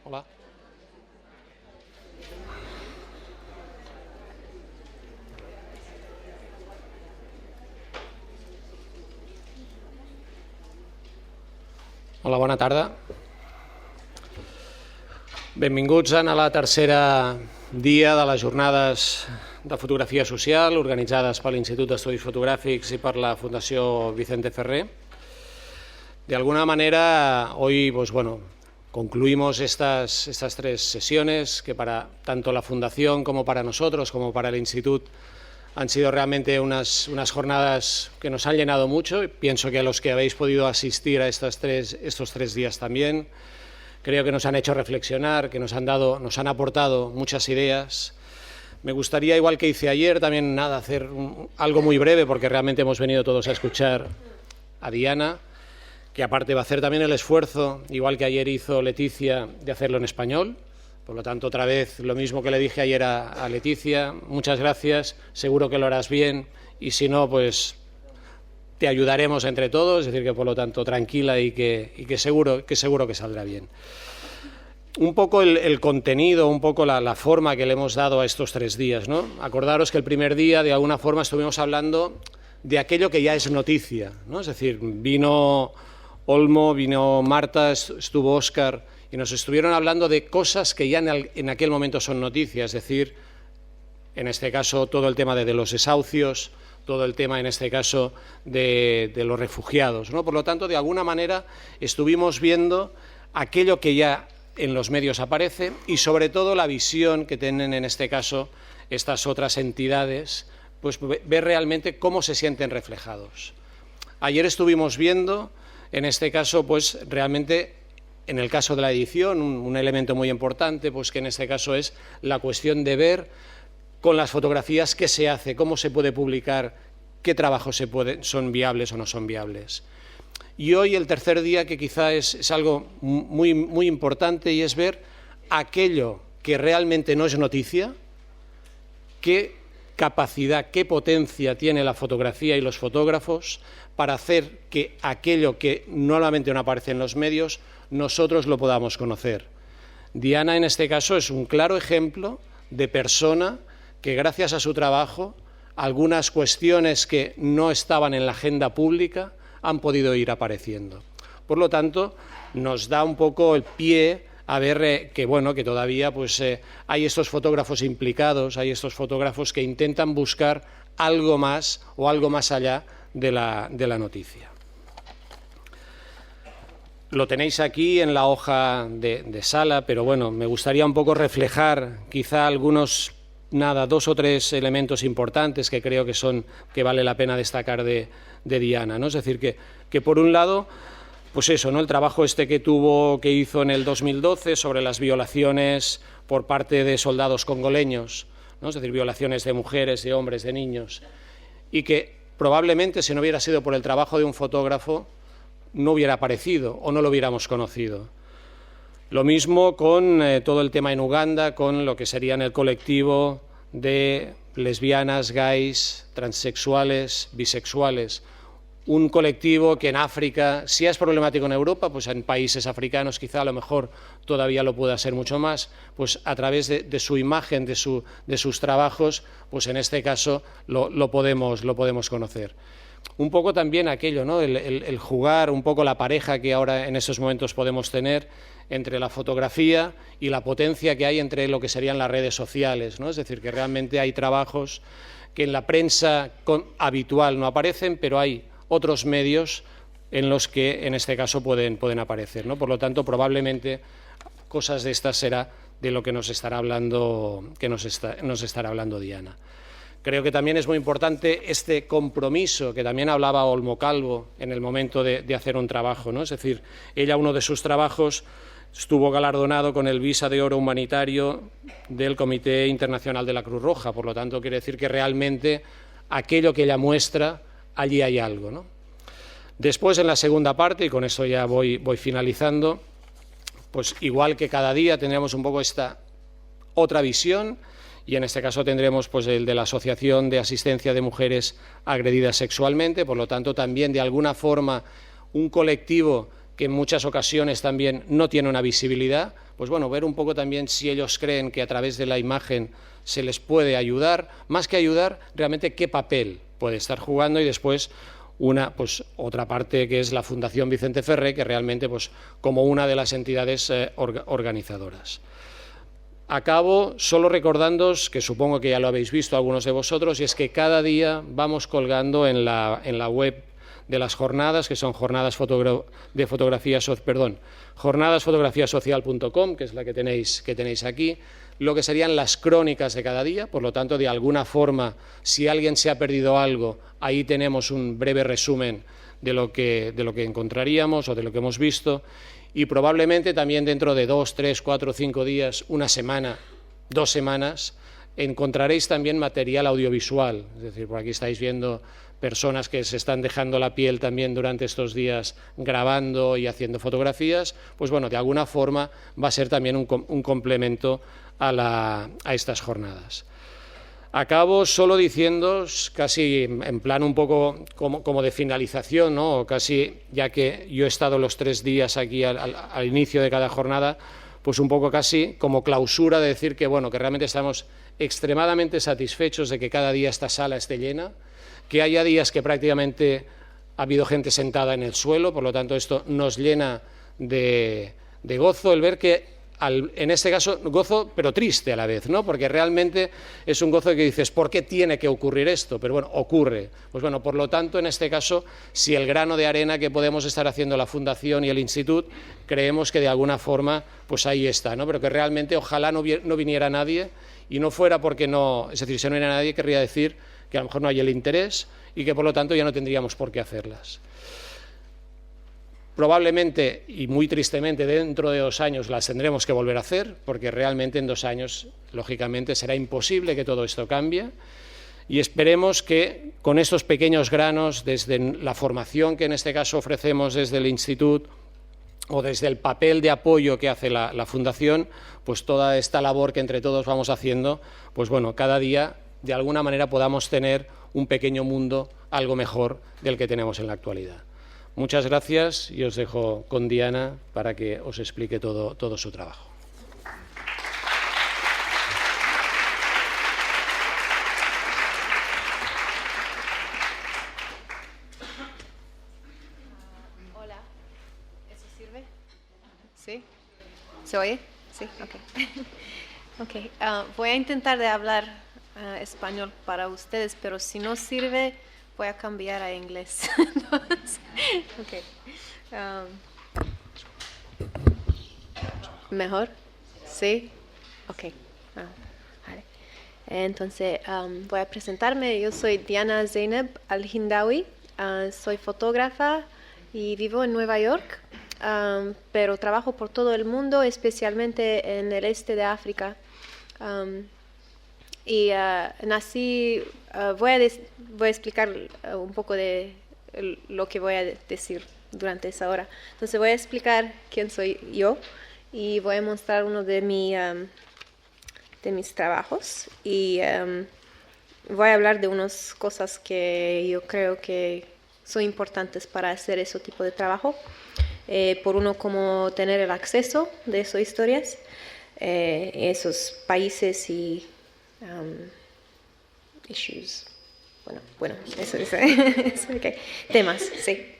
Hola. Hola, bona tarda. Benvinguts a la tercera dia de les jornades de fotografia social organitzades per l'Institut d'Estudis Fotogràfics i per la Fundació Vicente Ferrer. De alguna manera, hoy concluimos estas tres sesiones que para tanto la Fundación como para nosotros, como para el Instituto, han sido realmente unas jornadas que nos han llenado mucho. Pienso que a los que habéis podido asistir a estos tres días también, creo que nos han hecho reflexionar, que nos han aportado muchas ideas. Me gustaría, igual que hice ayer, también hacer algo muy breve, porque realmente hemos venido todos a escuchar a Diana, que aparte va a hacer también el esfuerzo, igual que ayer hizo Leticia, de hacerlo en español. Por lo tanto, otra vez, lo mismo que le dije ayer a Leticia, muchas gracias, seguro que lo harás bien, y si no, pues te ayudaremos entre todos, es decir, que por lo tanto, tranquila y que seguro que saldrá bien. Un poco el contenido, un poco la forma que le hemos dado a estos 3 días, ¿no? Acordaros que el primer día, de alguna forma, estuvimos hablando de aquello que ya es noticia, ¿no? Es decir, vino Olmo, vino Marta, estuvo Óscar, y nos estuvieron hablando de cosas que ya en aquel momento son noticias, es decir, en este caso todo el tema de los desahucios, todo el tema en este caso de los refugiados, ¿no? Por lo tanto, de alguna manera estuvimos viendo aquello que ya en los medios aparece y sobre todo la visión que tienen en este caso estas otras entidades, pues ver realmente cómo se sienten reflejados. Ayer estuvimos viendo, en este caso, pues realmente, en el caso de la edición, un elemento muy importante, pues que en este caso es la cuestión de ver con las fotografías qué se hace, cómo se puede publicar, qué trabajos son viables o no son viables. Y hoy el tercer día, que quizá es algo muy, muy importante, y es ver aquello que realmente no es noticia, qué capacidad, qué potencia tiene la fotografía y los fotógrafos para hacer que aquello que normalmente no aparece en los medios, nosotros lo podamos conocer. Diana, en este caso, es un claro ejemplo de persona que, gracias a su trabajo, algunas cuestiones que no estaban en la agenda pública han podido ir apareciendo. Por lo tanto, nos da un poco el pie a ver que todavía hay estos fotógrafos implicados, hay estos fotógrafos que intentan buscar algo más o algo más allá de la noticia. Lo tenéis aquí en la hoja de sala, pero me gustaría un poco reflejar quizá algunos, 2 o 3 elementos importantes que creo que vale la pena destacar de Diana, ¿no? Es decir, que por un lado, pues eso, ¿no? El trabajo que hizo en el 2012 sobre las violaciones por parte de soldados congoleños, ¿no? Es decir, violaciones de mujeres, de hombres, de niños, y que probablemente, si no hubiera sido por el trabajo de un fotógrafo, no hubiera aparecido o no lo hubiéramos conocido. Lo mismo con todo el tema en Uganda, con lo que serían el colectivo de lesbianas, gays, transexuales, bisexuales. Un colectivo que en África, si es problemático en Europa, pues en países africanos quizá a lo mejor todavía lo pueda ser mucho más, pues a través de su imagen, de sus trabajos, pues en este caso lo podemos conocer. Un poco también aquello, ¿no? El jugar, un poco la pareja que ahora en estos momentos podemos tener entre la fotografía y la potencia que hay entre lo que serían las redes sociales, ¿no? Es decir, que realmente hay trabajos que en la prensa habitual no aparecen, pero hay otros medios en los que en este caso pueden aparecer, ¿no? Por lo tanto, probablemente cosas de estas será de lo que nos estará hablando Diana. Creo que también es muy importante este compromiso que también hablaba Olmo Calvo en el momento de hacer un trabajo, ¿no? Es decir, ella, uno de sus trabajos, estuvo galardonado con el Visa de Oro Humanitario del Comité Internacional de la Cruz Roja. Por lo tanto, quiere decir que realmente aquello que ella muestra, allí hay algo, ¿no? Después, en la segunda parte, y con eso ya voy finalizando, pues igual que cada día tendremos un poco esta otra visión, y en este caso tendremos pues el de la Asociación de Asistencia de Mujeres Agredidas Sexualmente. Por lo tanto, también de alguna forma un colectivo que en muchas ocasiones también no tiene una visibilidad, pues bueno, ver un poco también si ellos creen que a través de la imagen se les puede ayudar, más que ayudar, realmente qué papel puede estar jugando, y después otra parte que es la Fundación Vicente Ferrer, que realmente como una de las entidades organizadoras. Acabo solo recordándoos, que supongo que ya lo habéis visto algunos de vosotros, y es que cada día vamos colgando en la web de las jornadas, que son jornadasfotografiasocial.com, que es la que tenéis aquí, lo que serían las crónicas de cada día. Por lo tanto, de alguna forma, si alguien se ha perdido algo, ahí tenemos un breve resumen de lo que encontraríamos o de lo que hemos visto. Y probablemente también dentro de 2, 3, 4, 5 días, una semana, 2 semanas, encontraréis también material audiovisual. Es decir, por aquí estáis viendo personas que se están dejando la piel también durante estos días grabando y haciendo fotografías. Pues bueno, de alguna forma va a ser también un complemento a estas jornadas. Acabo solo diciéndoos, casi en plan un poco como de finalización, ¿no? O casi, ya que yo he estado los 3 días aquí al inicio de cada jornada, pues un poco casi como clausura, de decir que, bueno, que realmente estamos extremadamente satisfechos de que cada día esta sala esté llena, que haya días que prácticamente ha habido gente sentada en el suelo. Por lo tanto, esto nos llena de gozo el ver que, en este caso, gozo pero triste a la vez, ¿no? Porque realmente es un gozo que dices, ¿por qué tiene que ocurrir esto? Pero bueno, ocurre. Pues bueno, por lo tanto, en este caso, si el grano de arena que podemos estar haciendo la Fundación y el Instituto, creemos que de alguna forma, pues ahí está, ¿no? Pero que realmente ojalá no viniera nadie, y no fuera porque no, es decir, si no viene nadie, querría decir que a lo mejor no hay el interés y que por lo tanto ya no tendríamos por qué hacerlas. Probablemente, y muy tristemente, dentro de 2 años las tendremos que volver a hacer, porque realmente en 2 años, lógicamente, será imposible que todo esto cambie, y esperemos que con estos pequeños granos, desde la formación que en este caso ofrecemos desde el Instituto, o desde el papel de apoyo que hace la Fundación, pues toda esta labor que entre todos vamos haciendo, pues bueno, cada día de alguna manera podamos tener un pequeño mundo algo mejor del que tenemos en la actualidad. Muchas gracias, y os dejo con Diana para que os explique todo su trabajo. Hola, ¿eso sirve? ¿Sí? ¿Se oye? Sí, ok. Okay. Voy a intentar de hablar español para ustedes, pero si no sirve, voy a cambiar a inglés. Okay. ¿Mejor? ¿Sí? Ok. Vale. Entonces, voy a presentarme. Yo soy Diana Zeynep Al-Hindawi. Soy fotógrafa y vivo en Nueva York, pero trabajo por todo el mundo, especialmente en el este de África. Y nací, voy a explicar un poco de lo que voy a decir durante esa hora. Entonces voy a explicar quién soy yo y voy a mostrar uno de mis trabajos, y voy a hablar de unas cosas que yo creo que son importantes para hacer ese tipo de trabajo. Por uno, como tener el acceso de esas historias, esos países y issues. Bueno, eso okay. Temas, sí.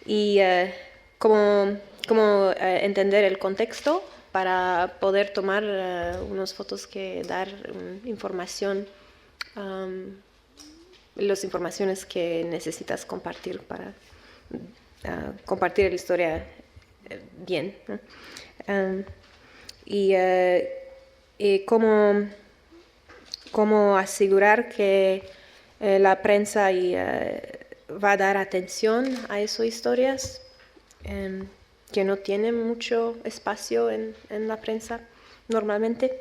Y cómo entender el contexto para poder tomar unas fotos que dar información, las informaciones que necesitas compartir para compartir la historia bien, ¿no? Y cómo asegurar que la prensa va a dar atención a esas historias que no tienen mucho espacio en la prensa normalmente,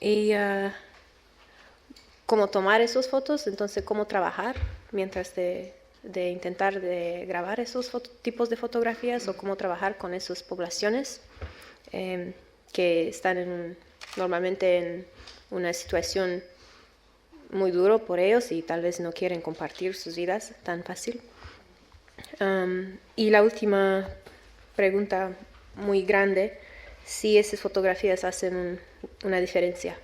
y cómo tomar esas fotos, entonces cómo trabajar mientras de intentar de grabar esos tipos de fotografías, o cómo trabajar con esas poblaciones que están normalmente en una situación muy dura por ellos y tal vez no quieren compartir sus vidas tan fácil. Y la última pregunta muy grande, sí esas fotografías hacen una diferencia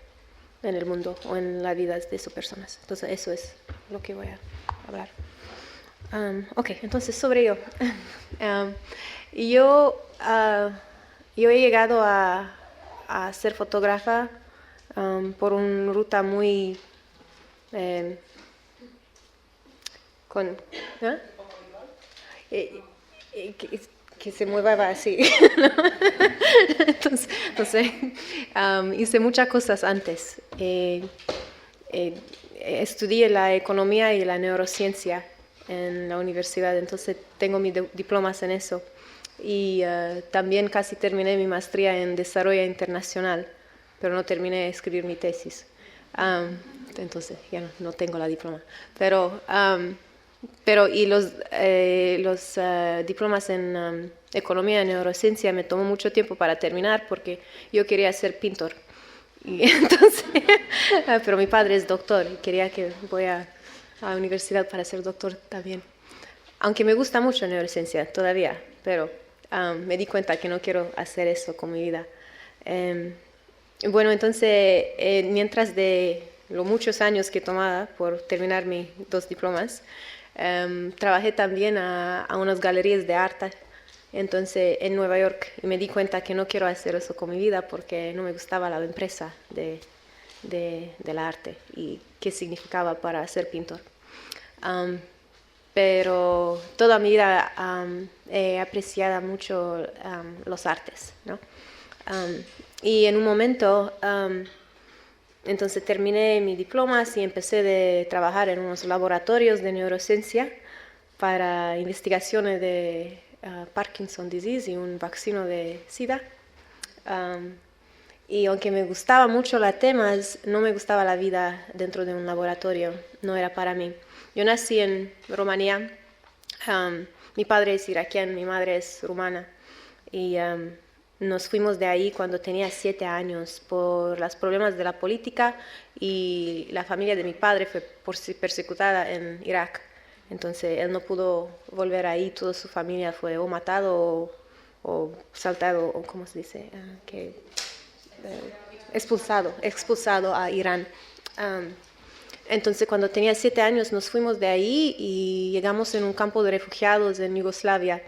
en el mundo o en la vida de esas personas. Entonces eso es lo que voy a hablar. Ok, entonces sobre yo. Yo he llegado a ser fotógrafa por una ruta muy que se mueva así. ¿No? Entonces, hice muchas cosas antes. Estudié la economía y la neurociencia en la universidad, entonces tengo mis diplomas en eso. Y también casi terminé mi maestría en desarrollo internacional, pero no terminé de escribir mi tesis. Entonces ya no tengo la diploma. Pero y los diplomas en economía y neurociencia me tomó mucho tiempo para terminar porque yo quería ser pintor. Y entonces, pero mi padre es doctor y quería que voy a la universidad para ser doctor también. Aunque me gusta mucho la neurociencia todavía, pero me di cuenta que no quiero hacer eso con mi vida. Bueno, entonces, mientras de los muchos años que tomaba por terminar mis 2 diplomas, trabajé también a unas galerías de arte entonces en Nueva York y me di cuenta que no quiero hacer eso con mi vida porque no me gustaba la empresa del arte y qué significaba para ser pintor. Pero toda mi vida he apreciado mucho los artes, ¿no? Y en un momento entonces terminé mis diplomas y empecé a trabajar en unos laboratorios de neurociencia para investigaciones de Parkinson disease y un vaccino de SIDA. Y aunque me gustaba mucho los temas, no me gustaba la vida dentro de un laboratorio, no era para mí. Yo nací en Rumanía, mi padre es iraquiano, mi madre es rumana y nos fuimos de ahí cuando tenía 7 años por los problemas de la política y la familia de mi padre fue persecutada en Irak. Entonces él no pudo volver ahí, toda su familia fue o matado o saltado, o ¿cómo se dice? Expulsado a Irán. Entonces cuando tenía 7 años nos fuimos de ahí y llegamos en un campo de refugiados en Yugoslavia.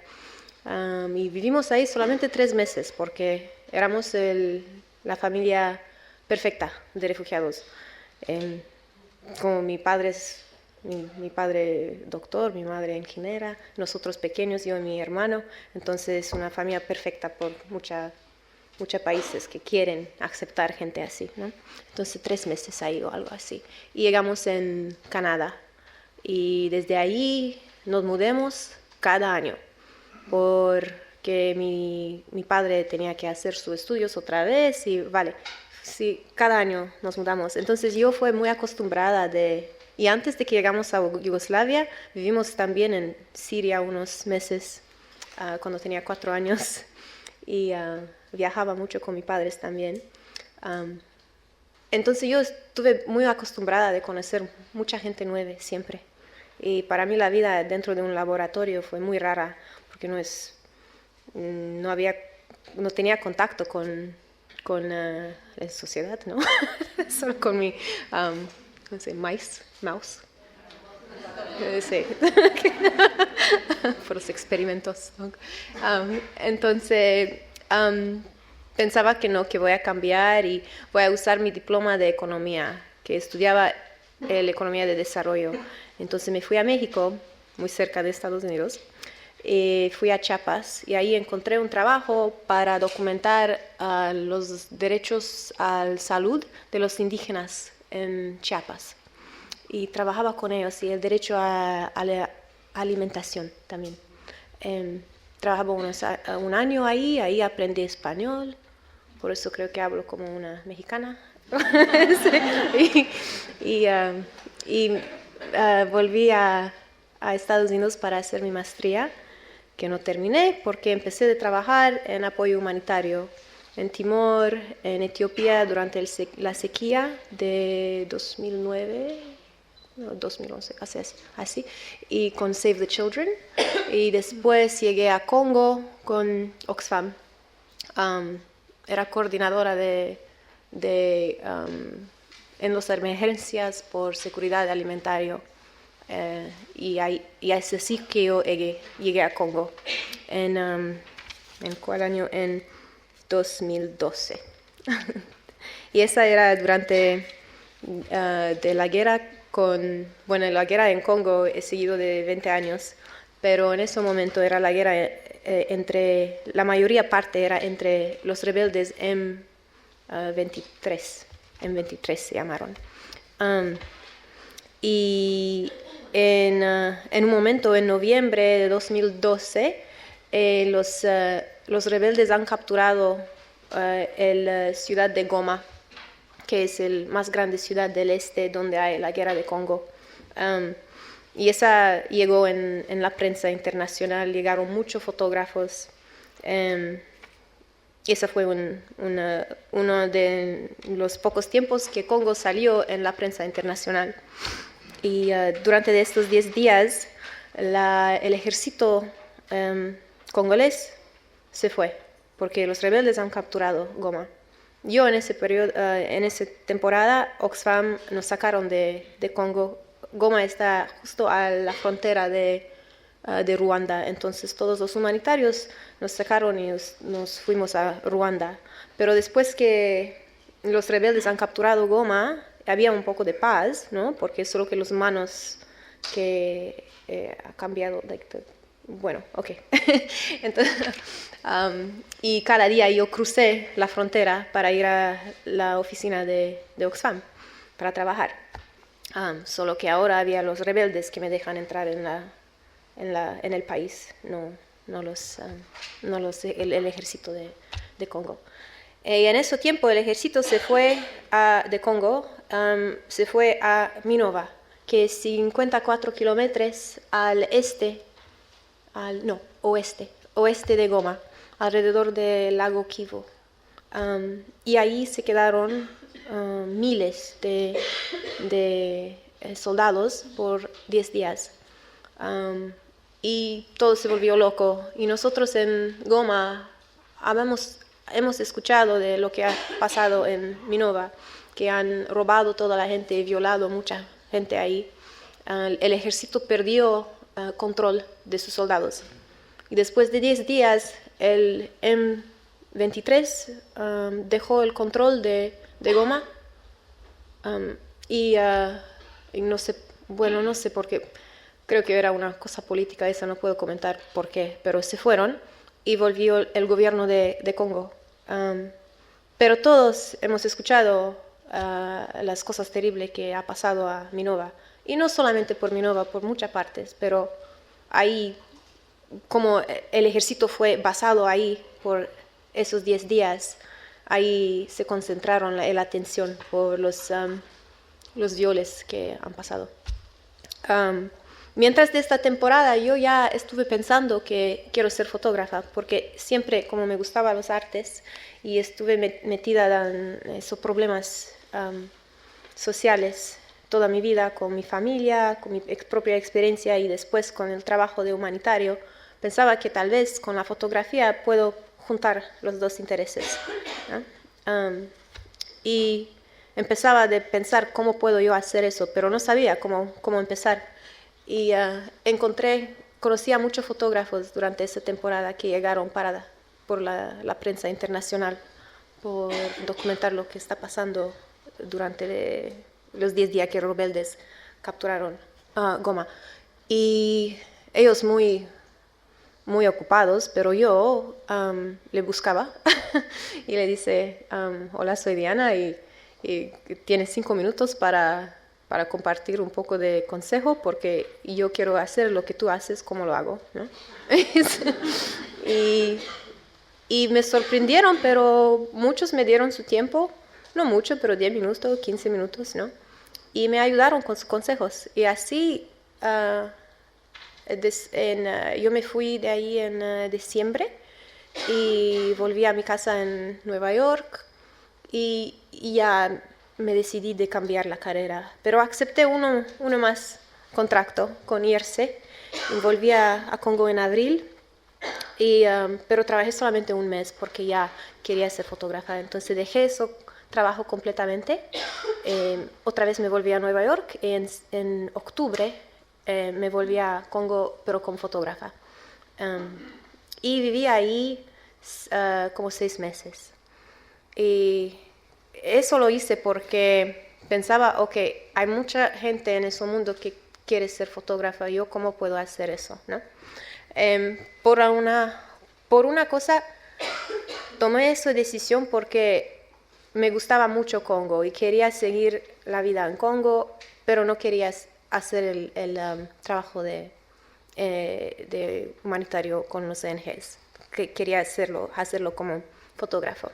Y vivimos ahí solamente 3 meses porque éramos la familia perfecta de refugiados. Como mi padre doctor, mi madre ingeniera, nosotros pequeños, yo y mi hermano. Entonces una familia perfecta por muchos países que quieren aceptar gente así, ¿no? Entonces 3 meses ahí o algo así. Y llegamos en Canadá y desde ahí nos mudamos cada año porque mi padre tenía que hacer sus estudios otra vez y sí, cada año nos mudamos. Entonces yo fui muy acostumbrada y antes de que llegamos a Yugoslavia, vivimos también en Siria unos meses cuando tenía 4 años y viajaba mucho con mis padres también. Entonces yo estuve muy acostumbrada de conocer mucha gente nueva siempre. Y para mí la vida dentro de un laboratorio fue muy rara porque no tenía contacto con la sociedad, ¿no? Solo con mi no sé, mouse. Sí. Por los experimentos. Entonces pensaba que voy a cambiar y voy a usar mi diploma de economía, que estudiaba la economía de desarrollo. Entonces me fui a México, muy cerca de Estados Unidos, y fui a Chiapas y ahí encontré un trabajo para documentar los derechos a la salud de los indígenas en Chiapas. Y trabajaba con ellos y el derecho a la alimentación también. Trabajaba un año ahí aprendí español, por eso creo que hablo como una mexicana. y volví a Estados Unidos para hacer mi maestría, que no terminé porque empecé a trabajar en apoyo humanitario en Timor, en Etiopía durante la sequía de 2011, así, y con Save the Children. Y después llegué a Congo con Oxfam Era coordinadora en las emergencias por seguridad alimentaria. Y es así que yo llegué a Congo. ¿En cuál año? En 2012. Y esa era durante de la guerra la guerra en Congo he seguido de 20 años, pero en ese momento era la guerra la mayoría parte era entre los rebeldes M23 se llamaron. Y en un momento, en noviembre de 2012, los rebeldes han capturado la ciudad de Goma, que es la más grande ciudad del este donde hay la guerra de Congo. Y esa llegó en la prensa internacional, llegaron muchos fotógrafos. Y ese fue uno de los pocos tiempos que Congo salió en la prensa internacional. Y durante estos 10 días, el ejército congolés se fue, porque los rebeldes han capturado Goma. Yo en ese periodo, en esa temporada, Oxfam nos sacaron de Congo. Goma está justo a la frontera de Ruanda, entonces todos los humanitarios nos sacaron y nos fuimos a Ruanda. Pero después que los rebeldes han capturado Goma, había un poco de paz, ¿no? Porque solo que los humanos que ha cambiado. Bueno, ok. Entonces, y cada día yo crucé la frontera para ir a la oficina de Oxfam para trabajar. Solo que ahora había los rebeldes que me dejan entrar en el país, no el ejército de Congo. Y en ese tiempo el ejército se fue de Congo, se fue a Minova, que es 54 kilómetros al oeste de Goma, alrededor del lago Kivu. Y ahí se quedaron miles de soldados por 10 días. Y todo se volvió loco. Y nosotros en Goma hemos escuchado de lo que ha pasado en Minova, que han robado toda la gente y violado mucha gente ahí. El ejército perdió control de sus soldados. Y después de 10 días, el M23 dejó el control de Goma. Y no sé por qué. Creo que era una cosa política, esa no puedo comentar por qué, pero se fueron y volvió el gobierno de Congo. Pero todos hemos escuchado las cosas terribles que ha pasado a Minova. Y no solamente por Minova, por muchas partes, pero ahí, como el ejército fue basado ahí por esos 10 días, ahí se concentraron la atención por los violes que han pasado. Mientras de esta temporada yo ya estuve pensando que quiero ser fotógrafa, porque siempre como me gustaban las artes y estuve metida en esos problemas sociales toda mi vida, con mi familia, con mi propia experiencia y después con el trabajo de humanitario, pensaba que tal vez con la fotografía puedo juntar los dos intereses, ¿no? Y empezaba a pensar cómo puedo yo hacer eso, pero no sabía cómo empezar. Y conocí a muchos fotógrafos durante esa temporada que llegaron por la prensa internacional por documentar lo que está pasando durante los 10 días que los rebeldes capturaron Goma. Y ellos muy, muy ocupados, pero yo le buscaba y le dice, hola, soy Diana y tienes 5 minutos para compartir un poco de consejo, porque yo quiero hacer lo que tú haces, como lo hago, ¿no? y me sorprendieron, pero muchos me dieron su tiempo, no mucho, pero 10 minutos, 15 minutos, ¿no? Y me ayudaron con sus consejos. Y así, yo me fui de ahí en diciembre y volví a mi casa en Nueva York y ya me decidí de cambiar la carrera, pero acepté uno más contrato con IRC y volví a Congo en abril Pero trabajé solamente un mes porque ya quería ser fotógrafa. Entonces dejé eso, trabajo completamente. Otra vez me volví a Nueva York. En octubre me volví a Congo, pero como fotógrafa. Y viví ahí como 6 meses. Y eso lo hice porque pensaba, ok, hay mucha gente en ese mundo que quiere ser fotógrafa. ¿Yo cómo puedo hacer eso? ¿No? Por una cosa, tomé esa decisión porque me gustaba mucho Congo y quería seguir la vida en Congo, pero no quería hacer el trabajo de humanitario con los ONGs. Quería hacerlo como fotógrafo.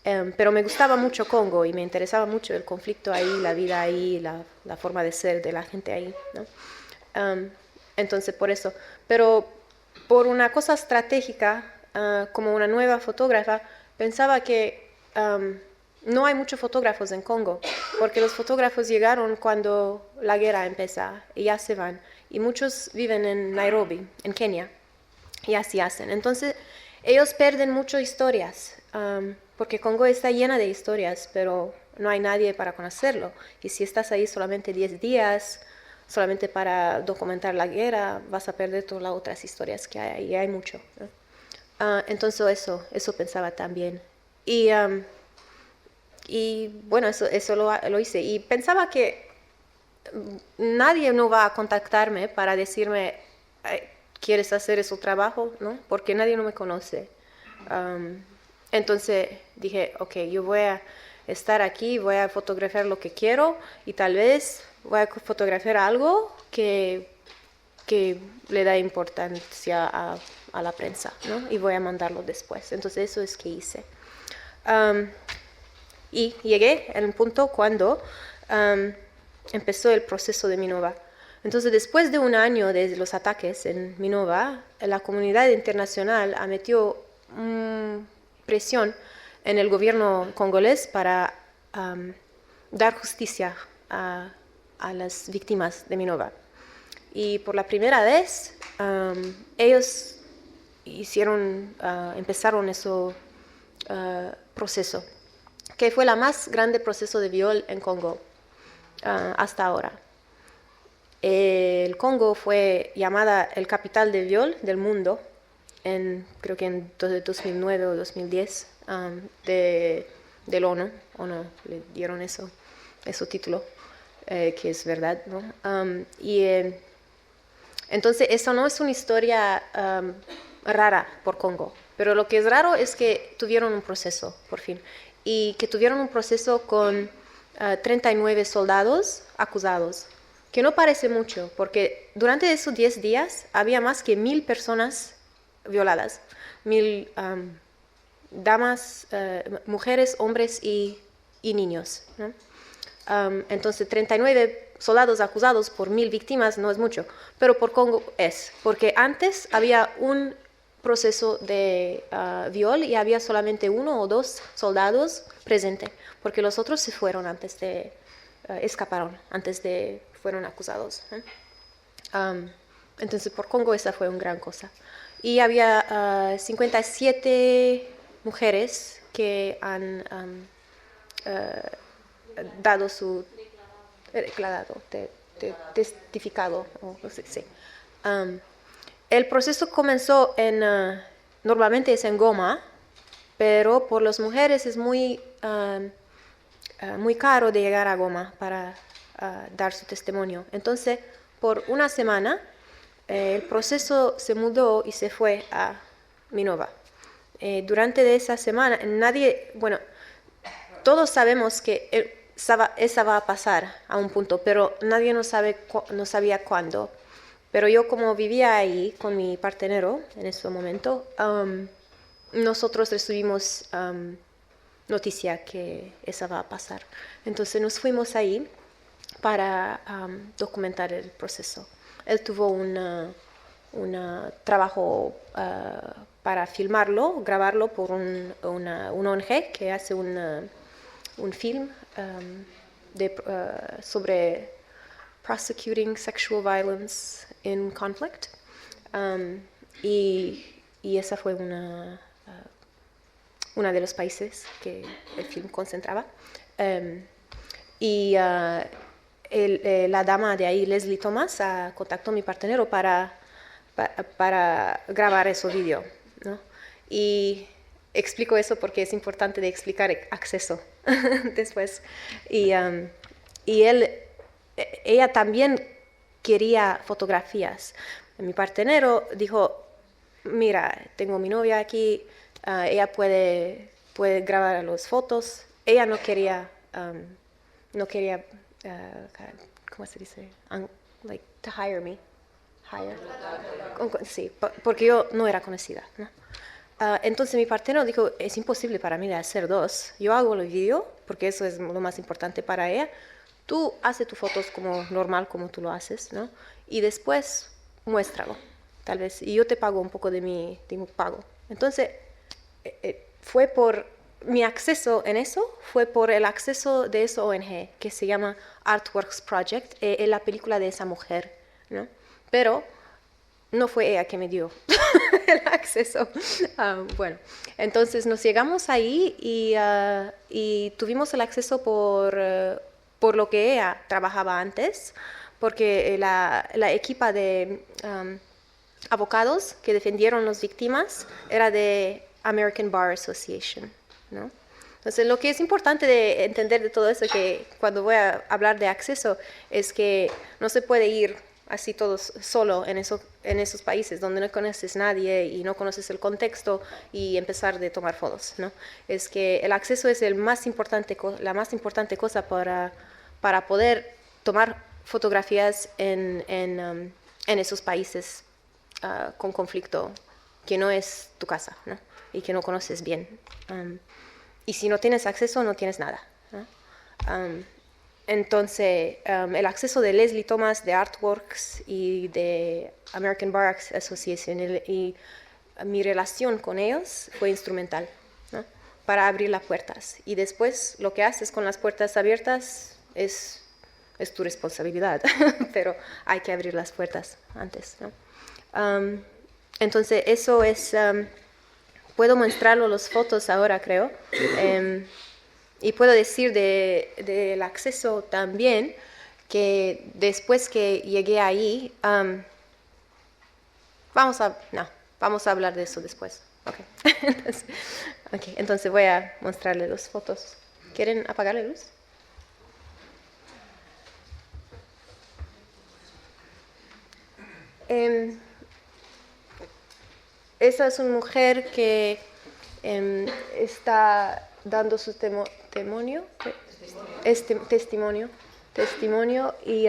Pero me gustaba mucho Congo y me interesaba mucho el conflicto ahí, la vida ahí, la forma de ser de la gente ahí, ¿no? Entonces, por eso. Pero por una cosa estratégica, como una nueva fotógrafa, pensaba que no hay muchos fotógrafos en Congo, porque los fotógrafos llegaron cuando la guerra empezó y ya se van. Y muchos viven en Nairobi, en Kenia, y así hacen. Entonces, ellos pierden muchas historias, porque Congo está llena de historias, pero no hay nadie para conocerlo. Y si estás ahí solamente 10 días, solamente para documentar la guerra, vas a perder todas las otras historias que hay, y hay mucho, ¿no? Entonces eso pensaba también. Y bueno, eso lo hice. Y pensaba que nadie no va a contactarme para decirme, ¿quieres hacer ese trabajo? ¿No? Porque nadie no me conoce. Entonces dije, ok, yo voy a estar aquí, voy a fotografiar lo que quiero y tal vez voy a fotografiar algo que le da importancia a la prensa, ¿no? Y voy a mandarlo después. Entonces eso es que hice. Y llegué a un punto cuando empezó el proceso de Minova. Entonces, después de un año de los ataques en Minova, la comunidad internacional ha metido presión en el gobierno congolés para dar justicia a las víctimas de Minova. Y por la primera vez, ellos empezaron ese proceso, que fue el más grande proceso de viol en Congo hasta ahora. El Congo fue llamada el capital de viol del mundo, creo que en 2009 o 2010, del ONU le dieron ese título, que es verdad, ¿no? Entonces, eso no es una historia rara por Congo, pero lo que es raro es que tuvieron un proceso, por fin, y que tuvieron un proceso con 39 soldados acusados, que no parece mucho, porque durante esos 10 días había más que 1000 personas violadas, 1000 damas, mujeres, hombres y niños, ¿no? Entonces 39 soldados acusados por 1000 víctimas no es mucho, pero por Congo es, porque antes había un proceso de viol y había solamente 1 o 2 soldados presentes, porque los otros se fueron escaparon antes de fueron acusados, ¿eh? Entonces por Congo esa fue una gran cosa. Y había 57 mujeres que han dado su declarado, testificado. Sí. El proceso comenzó normalmente es en Goma, pero por las mujeres es muy caro de llegar a Goma para dar su testimonio. Entonces, por una semana, el proceso se mudó y se fue a Minova. Durante esa semana, todos sabemos que esa va a pasar a un punto, pero nadie no sabía cuándo. Pero yo, como vivía ahí con mi partenero en ese momento, nosotros recibimos noticia que esa va a pasar. Entonces nos fuimos ahí para documentar el proceso. Él tuvo un trabajo para filmarlo, grabarlo por un ONG que hace un film sobre prosecuting sexual violence in conflict. Y y esa fue una de los países que el film concentraba. La dama de ahí, Leslie Thomas, contactó a mi partenero para grabar ese vídeo, ¿no? Y explico eso porque es importante de explicar acceso después. Ella también quería fotografías. Mi partenero dijo, mira, tengo mi novia aquí, ella puede grabar las fotos. Ella no quería, ¿cómo se dice? Like, to hire me. Sí, porque yo no era conocida, ¿no? Entonces mi partenero dijo, es imposible para mí de hacer dos. Yo hago el vídeo, porque eso es lo más importante para ella. Tú haces tus fotos como normal, como tú lo haces, ¿no? Y después muéstralo, tal vez. Y yo te pago un poco de mi pago. Entonces, fue por mi acceso en eso, fue por el acceso de esa ONG, que se llama Artworks Project, en la película de esa mujer, ¿no? Pero no fue ella que me dio el acceso. Bueno, entonces nos llegamos ahí y tuvimos el acceso por lo que ella trabajaba antes, porque la equipa de abogados que defendieron a las víctimas era de American Bar Association, ¿no? Entonces, lo que es importante de entender de todo eso, que cuando voy a hablar de acceso, es que no se puede ir así todos solo en esos países donde no conoces a nadie y no conoces el contexto y empezar de tomar fotos, ¿no? Es que el acceso es la más importante cosa para poder tomar fotografías en esos países con conflicto que no es tu casa, ¿no? Y que no conoces bien. Y si no tienes acceso, no tienes nada, ¿no? Entonces, el acceso de Leslie Thomas, de Artworks y de American Bar Association y mi relación con ellos fue instrumental, ¿no? Para abrir las puertas. Y después, lo que haces con las puertas abiertas es tu responsabilidad, pero hay que abrir las puertas antes, ¿no? Entonces, eso es... puedo mostrarlo las fotos ahora, creo. Y puedo decir del acceso también, que después que llegué ahí, vamos a hablar de eso después. Entonces voy a mostrarle las fotos. ¿Quieren apagar la luz? Esa es una mujer que está dando su testimonio y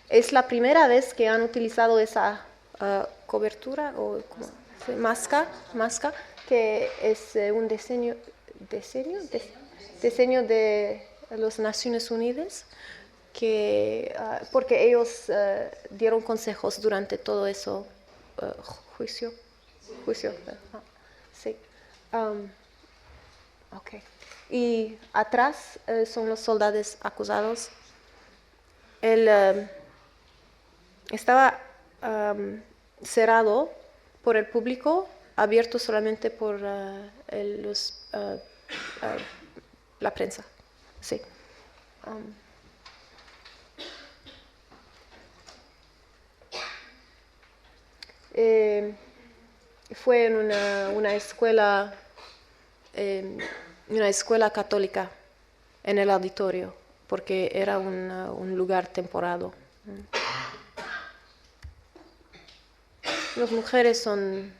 es la primera vez que han utilizado esa cobertura o máscara, que es un diseño de las Naciones Unidas, porque ellos dieron consejos durante todo eso juicio. Sí. Okay. Y atrás son los soldados acusados. Él estaba cerrado por el público, abierto solamente por la prensa. Sí. Fue en una escuela católica, en el auditorio, porque era un lugar temporado. Las mujeres son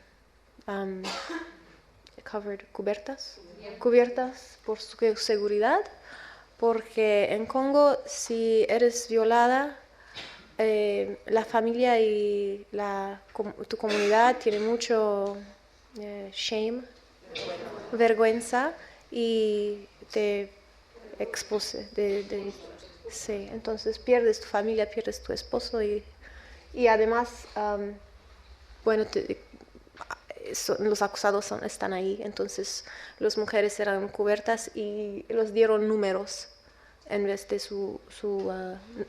cubiertas por su seguridad, porque en Congo, si eres violada, la familia y tu comunidad tiene mucho vergüenza y te expuse. Sí, entonces pierdes tu familia, pierdes tu esposo y además, los acusados están ahí, entonces las mujeres eran cubiertas y los dieron números en vez de su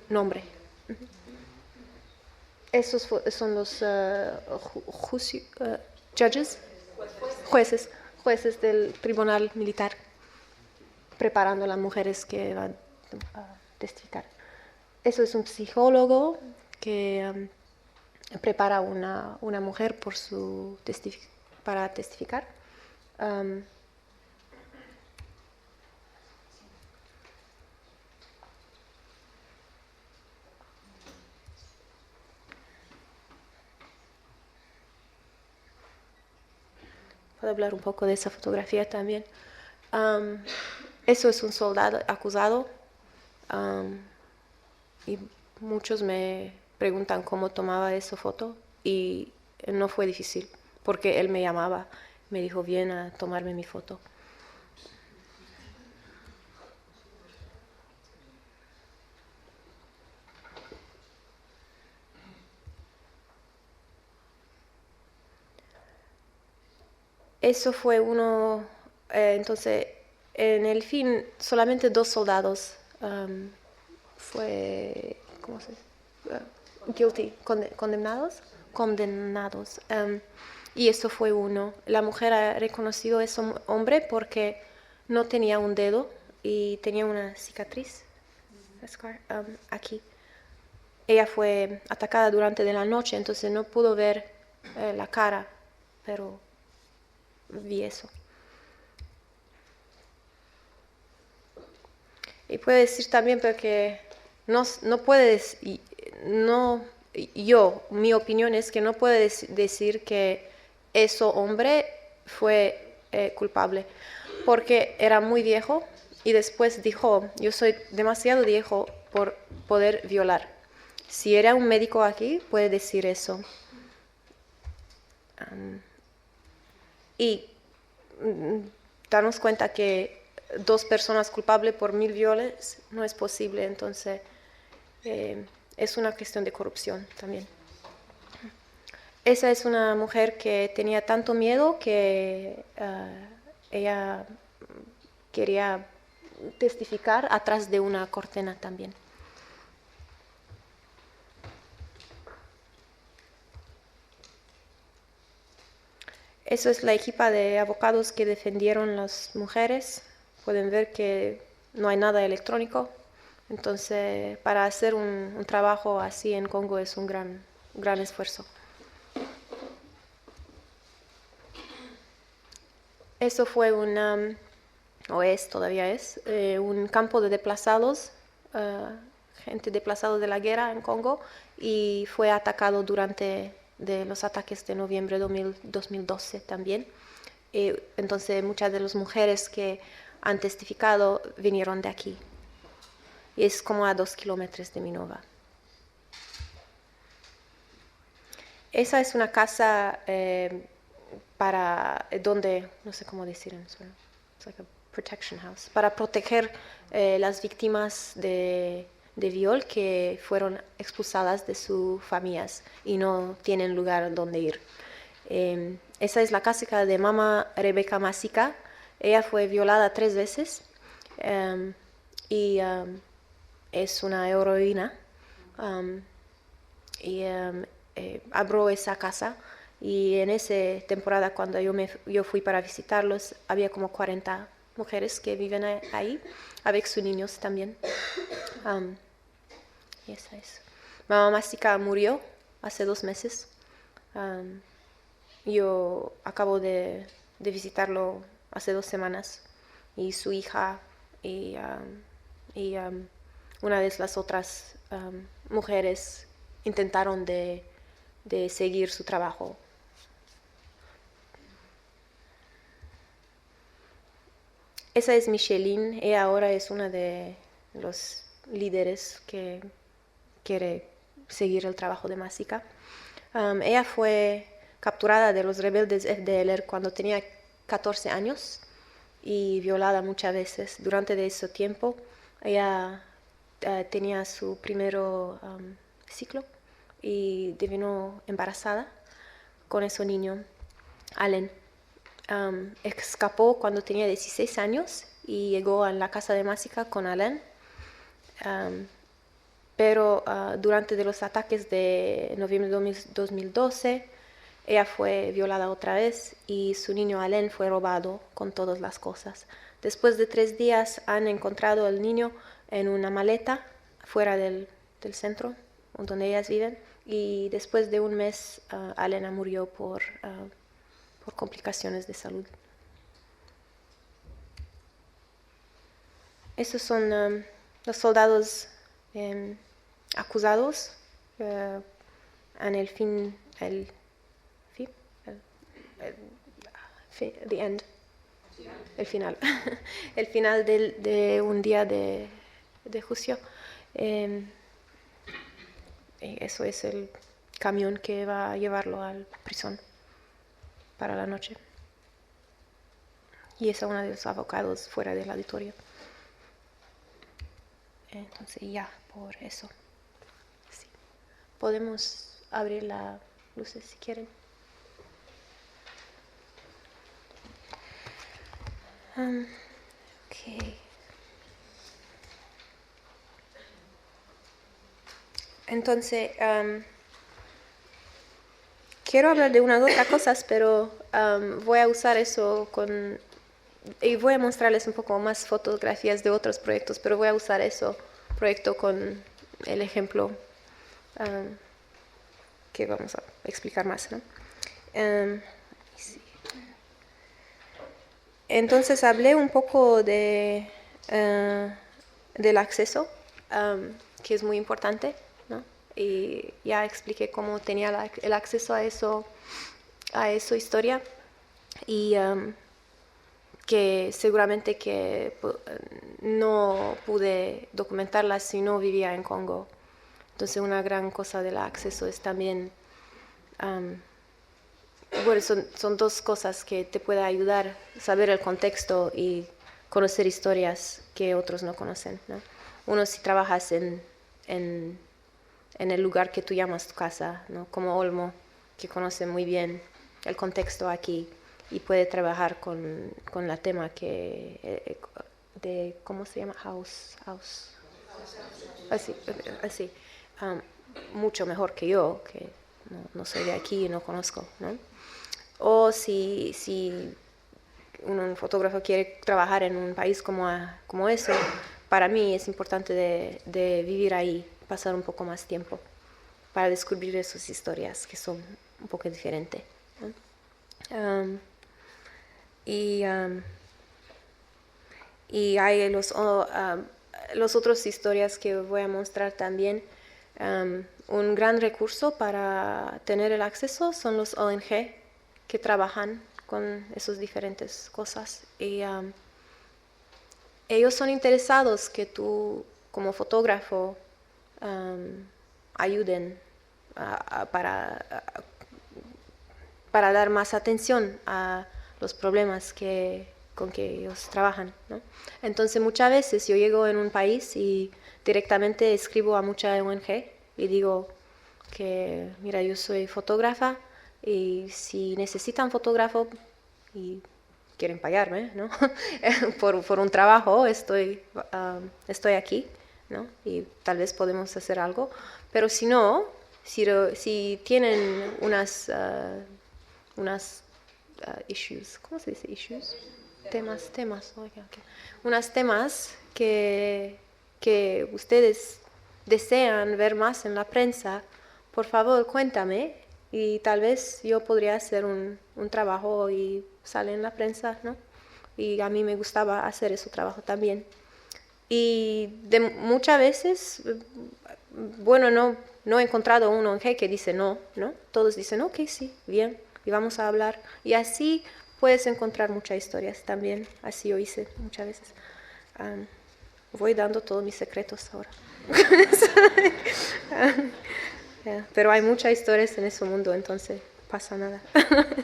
nombre. Esos son los judges, jueces del tribunal militar, preparando a las mujeres que van a testificar. Eso es un psicólogo que prepara a una mujer para testificar. Puedo hablar un poco de esa fotografía también. Eso es un soldado acusado. Y muchos me preguntan cómo tomaba esa foto y no fue difícil porque él me llamaba, me dijo ven a tomarme mi foto. Eso fue entonces en el fin solamente 2 soldados fue, ¿cómo se dice? Guilty, condenados. Y eso fue uno. La mujer ha reconocido a ese hombre porque no tenía un dedo y tenía una cicatriz aquí. Ella fue atacada durante la noche, entonces no pudo ver la cara, pero vi eso. Y puedo decir también porque no puedes, mi opinión es que no puede decir que ese hombre fue culpable, porque era muy viejo y después dijo, yo soy demasiado viejo por poder violar. Si era un médico aquí, puede decir eso. Y darnos cuenta que 2 personas culpables por 1000 violes no es posible, entonces es una cuestión de corrupción también. Esa es una mujer que tenía tanto miedo que ella quería testificar atrás de una cortina también. Eso es la equipa de abogados que defendieron las mujeres. Pueden ver que no hay nada electrónico. Entonces, para hacer un trabajo así en Congo es un gran esfuerzo. Eso fue todavía es, un campo de desplazados, gente desplazada de la guerra en Congo, y fue atacado durante los ataques de noviembre de 2012 también. Entonces muchas de las mujeres que han testificado vinieron de aquí. Y es como a 2 kilómetros de Minova. Esa es una casa donde, no sé cómo decir en español, it's like a protection house, para proteger las víctimas de viol que fueron expulsadas de sus familias y no tienen lugar donde ir. Esa es la casa de mamá Rebecca Masika. Ella fue violada 3 veces y es una heroína. Abrió esa casa y en esa temporada cuando yo fui para visitarlos había como 40 mujeres que viven ahí, avec sus niños también. Y esa es. Mamá Masika murió hace 2 meses. Yo acabo de visitarlo hace 2 semanas y su hija y una de las otras mujeres intentaron de seguir su trabajo. Esa es Micheline. Ella ahora es una de los líderes que quiere seguir el trabajo de Masika. Ella fue capturada de los rebeldes FDLR cuando tenía 14 años y violada muchas veces. Durante ese tiempo ella tenía su primer ciclo y devino embarazada con ese niño, Allen. Escapó cuando tenía 16 años y llegó a la casa de Masika con Allen. Pero durante los ataques de noviembre de 2012 ella fue violada otra vez y su niño Allen fue robado con todas las cosas. Después de 3 días han encontrado al niño en una maleta fuera del centro donde ellas viven, y después de un mes Alena murió por complicaciones de salud. Esos son los soldados acusados en el final, el final de un día de juicio. Eso es el camión que va a llevarlo a la prisión para la noche. Y es uno de los abogados fuera del auditorio. Entonces ya, por eso. Sí. Podemos abrir las luces si quieren. Okay. Entonces, quiero hablar de unas otras cosas, pero voy a usar eso y voy a mostrarles un poco más fotografías de otros proyectos, pero voy a usar eso proyecto con el ejemplo que vamos a explicar más, ¿no? Sí. Entonces hablé un poco del acceso, que es muy importante, ¿no? Y ya expliqué cómo tenía el acceso a esa historia, y que seguramente que no pude documentarla si no vivía en Congo. Entonces una gran cosa del acceso es también, bueno, son 2 cosas que te pueden ayudar a saber el contexto y conocer historias que otros no conocen, ¿no? Uno, si trabajas en el lugar que tú llamas tu casa, ¿no? Como Olmo, que conoce muy bien el contexto aquí y puede trabajar con la tema de ¿cómo se llama? House. Así. Mucho mejor que yo, que no soy de aquí y no conozco, ¿no? O si un fotógrafo quiere trabajar en un país como eso, para mí es importante de vivir ahí, pasar un poco más tiempo para descubrir esas historias que son un poco diferentes, ¿no? Y hay los otras historias que voy a mostrar también. Un gran recurso para tener el acceso son los ONG que trabajan con esas diferentes cosas, y ellos son interesados que tú como fotógrafo ayuden para dar más atención a los problemas con que ellos trabajan, ¿no? Entonces muchas veces yo llego en un país y directamente escribo a mucha ONG y digo que, mira, yo soy fotógrafa y si necesitan fotógrafo y quieren pagarme, ¿no? por un trabajo, estoy aquí, ¿no? Y tal vez podemos hacer algo, pero si no, si tienen unas issues, ¿cómo se dice issues? Temas, okay. Unos temas que ustedes desean ver más en la prensa, por favor cuéntame y tal vez yo podría hacer un trabajo y sale en la prensa, ¿no? Y a mí me gustaba hacer ese trabajo también. Y muchas veces, bueno, no he encontrado un ONG que dice no, ¿no? Todos dicen, ok, sí, bien, y vamos a hablar. Y así puedes encontrar muchas historias también. Así yo hice muchas veces. Voy dando todos mis secretos ahora. Pero hay muchas historias en ese mundo, entonces pasa nada.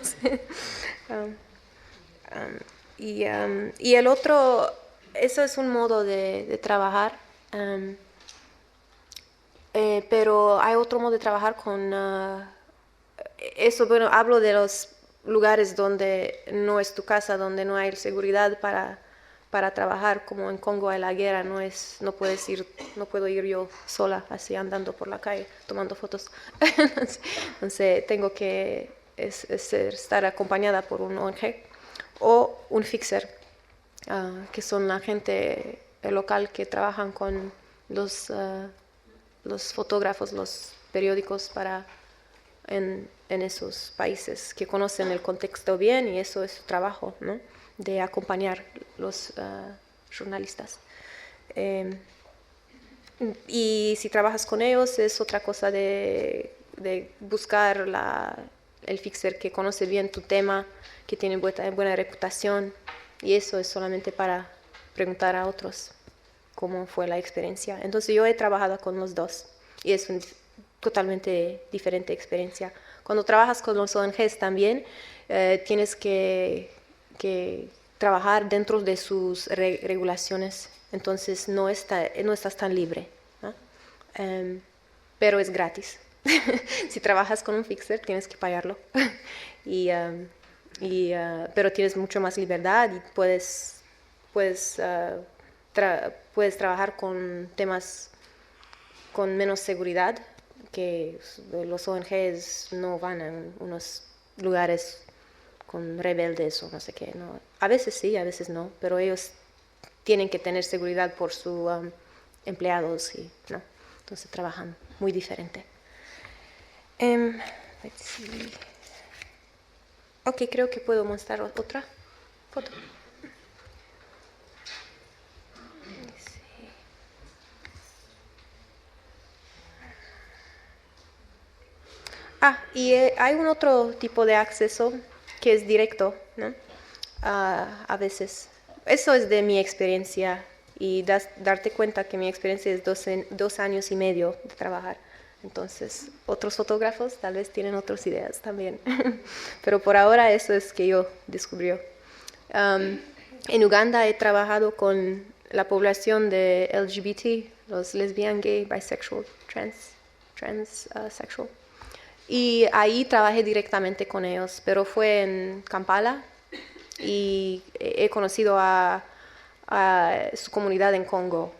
Sí. Y el otro, eso es un modo de trabajar. Pero hay otro modo de trabajar con eso. Bueno, hablo de los lugares donde no es tu casa, donde no hay seguridad para trabajar, como en Congo hay la guerra, no puedo ir yo sola así andando por la calle tomando fotos. Entonces tengo que es estar acompañada por un ONG o un fixer, que son la gente local que trabajan con los fotógrafos, los periódicos en esos países, que conocen el contexto bien, y eso es su trabajo, ¿no? De acompañar los jornalistas. Y si trabajas con ellos es otra cosa de buscar el fixer que conoce bien tu tema, que tiene buena reputación, y eso es solamente para preguntar a otros cómo fue la experiencia. Entonces yo he trabajado con los dos y es una totalmente diferente experiencia. Cuando trabajas con los ONGs también tienes que trabajar dentro de sus regulaciones, entonces no estás tan libre, ¿no? Pero es gratis. Si trabajas con un fixer tienes que pagarlo. Pero tienes mucho más libertad y puedes trabajar con temas con menos seguridad, que los ONGs no van a unos lugares con rebeldes o no sé qué, ¿no? A veces sí, a veces no, pero ellos tienen que tener seguridad por sus empleados, y no, entonces trabajan muy diferente. Let's see. Ok, creo que puedo mostrar otra foto. Y hay un otro tipo de acceso que es directo, ¿no? A veces. Eso es de mi experiencia, y darte cuenta que mi experiencia es 2 años y medio de trabajar. Entonces, otros fotógrafos tal vez tienen otras ideas también. Pero por ahora eso es que yo descubrí. En Uganda he trabajado con la población de LGBT, los lesbian, gay, bisexual, transsexual. Y ahí trabajé directamente con ellos, pero fue en Kampala, y he conocido a su comunidad en Congo.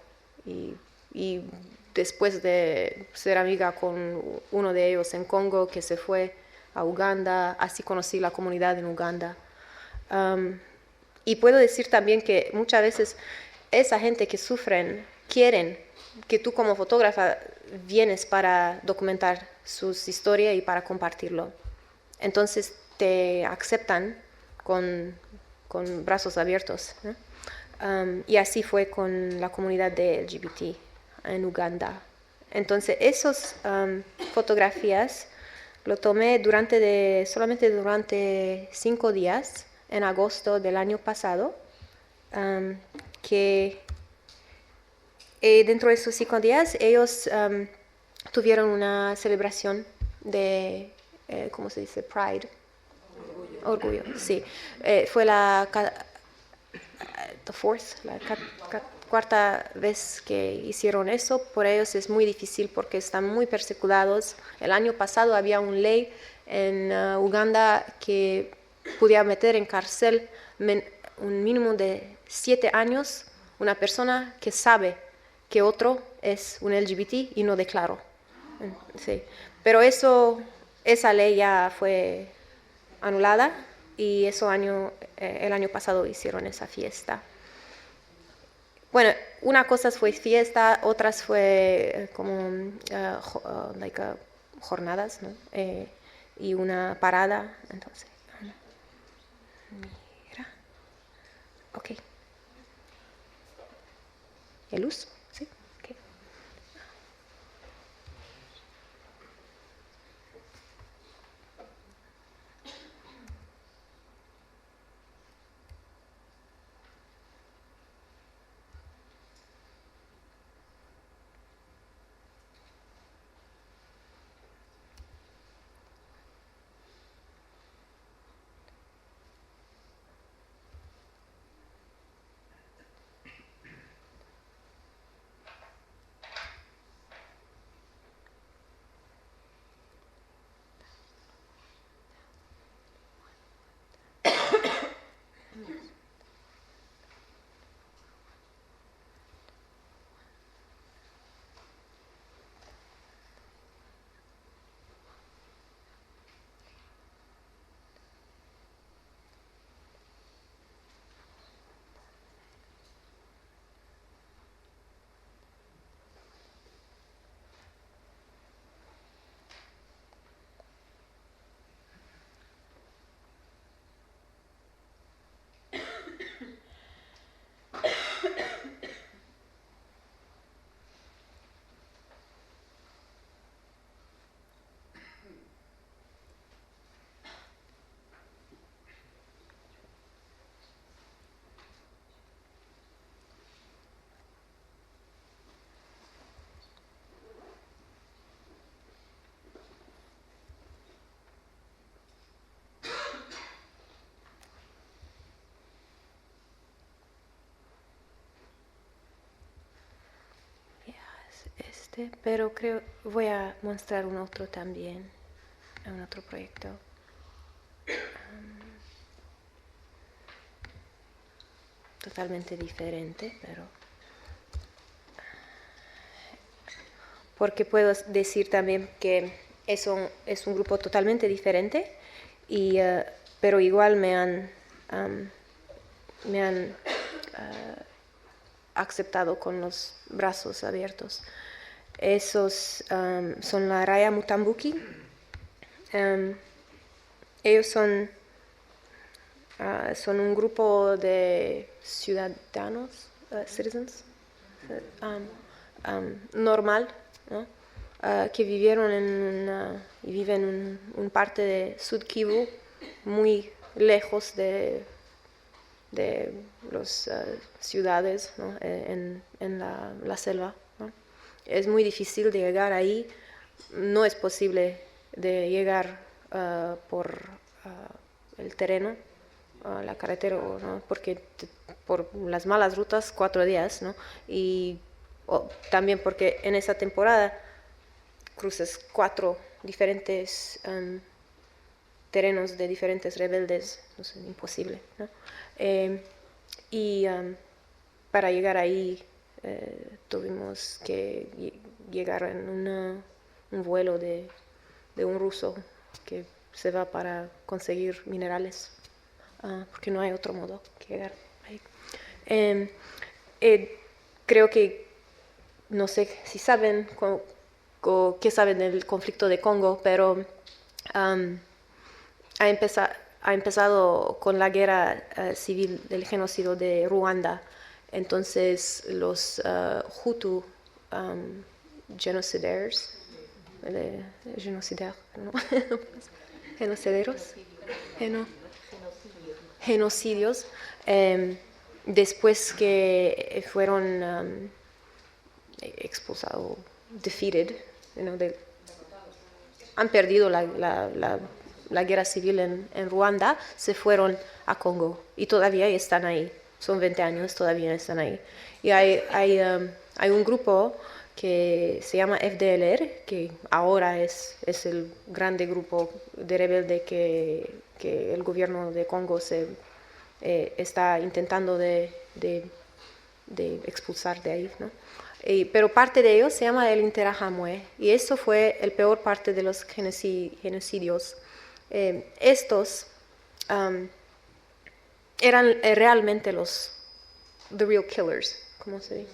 Y después de ser amiga con uno de ellos en Congo, que se fue a Uganda, así conocí la comunidad en Uganda. Y puedo decir también que muchas veces esa gente que sufren quieren que tú como fotógrafa vienes para documentar sus historias y para compartirlo. Entonces te aceptan con brazos abiertos, ¿no? Y así fue con la comunidad de LGBT en Uganda. Entonces esas fotografías lo tomé solamente durante 5 días en agosto del año pasado, que dentro de esos 5 días ellos tuvieron una celebración de, ¿cómo se dice? Pride. Orgullo, sí. Fue la cuarta vez que hicieron eso. Por ellos es muy difícil porque están muy perseguidos. El año pasado había una ley en Uganda que podía meter en cárcel un mínimo de 7 años una persona que sabe que otro es un LGBT y no declaró. Sí. Pero esa ley ya fue anulada, y el año pasado hicieron esa fiesta. Bueno, una cosa fue fiesta, otras fue como jornadas, ¿no? Y una parada. Entonces, mira. Ok. ¿Y luz? Sí. Okay. pero voy a mostrar un otro también, un otro proyecto. Totalmente diferente, pero porque puedo decir también que es un grupo totalmente diferente, pero igual me han aceptado con los brazos abiertos. Esos son la Raya Mutambuki. Ellos son un grupo de ciudadanos, citizens, normal, ¿no? Que vivieron y viven en un parte de Sud Kivu, muy lejos de las ciudades, ¿no? en la selva, ¿no? Es muy difícil de llegar ahí, no es posible de llegar por el terreno, la carretera, ¿no? Porque por las malas rutas 4 días, ¿no? Y también porque en esa temporada cruzas 4 diferentes terrenos de diferentes rebeldes, no sé, imposible, ¿no? Para llegar ahí tuvimos que llegar en un vuelo de un ruso que se va para conseguir minerales, porque no hay otro modo que llegar ahí. Creo que, no sé si saben qué saben del conflicto de Congo, pero ha empezado con la guerra civil del genocidio de Ruanda. Entonces los Hutu genocideros, ¿no? Genocidios, después que fueron expulsados, defeated, han perdido la guerra civil en Ruanda, se fueron a Congo y todavía están ahí. Son 20 años, todavía están ahí. Y hay un grupo que se llama FDLR, que ahora es el grande grupo de rebelde que el gobierno de Congo está intentando de expulsar de ahí, ¿no? Pero parte de ellos se llama el Interahamwe, y eso fue el peor parte de los genocidios. Estos eran realmente the real killers, ¿cómo se dice?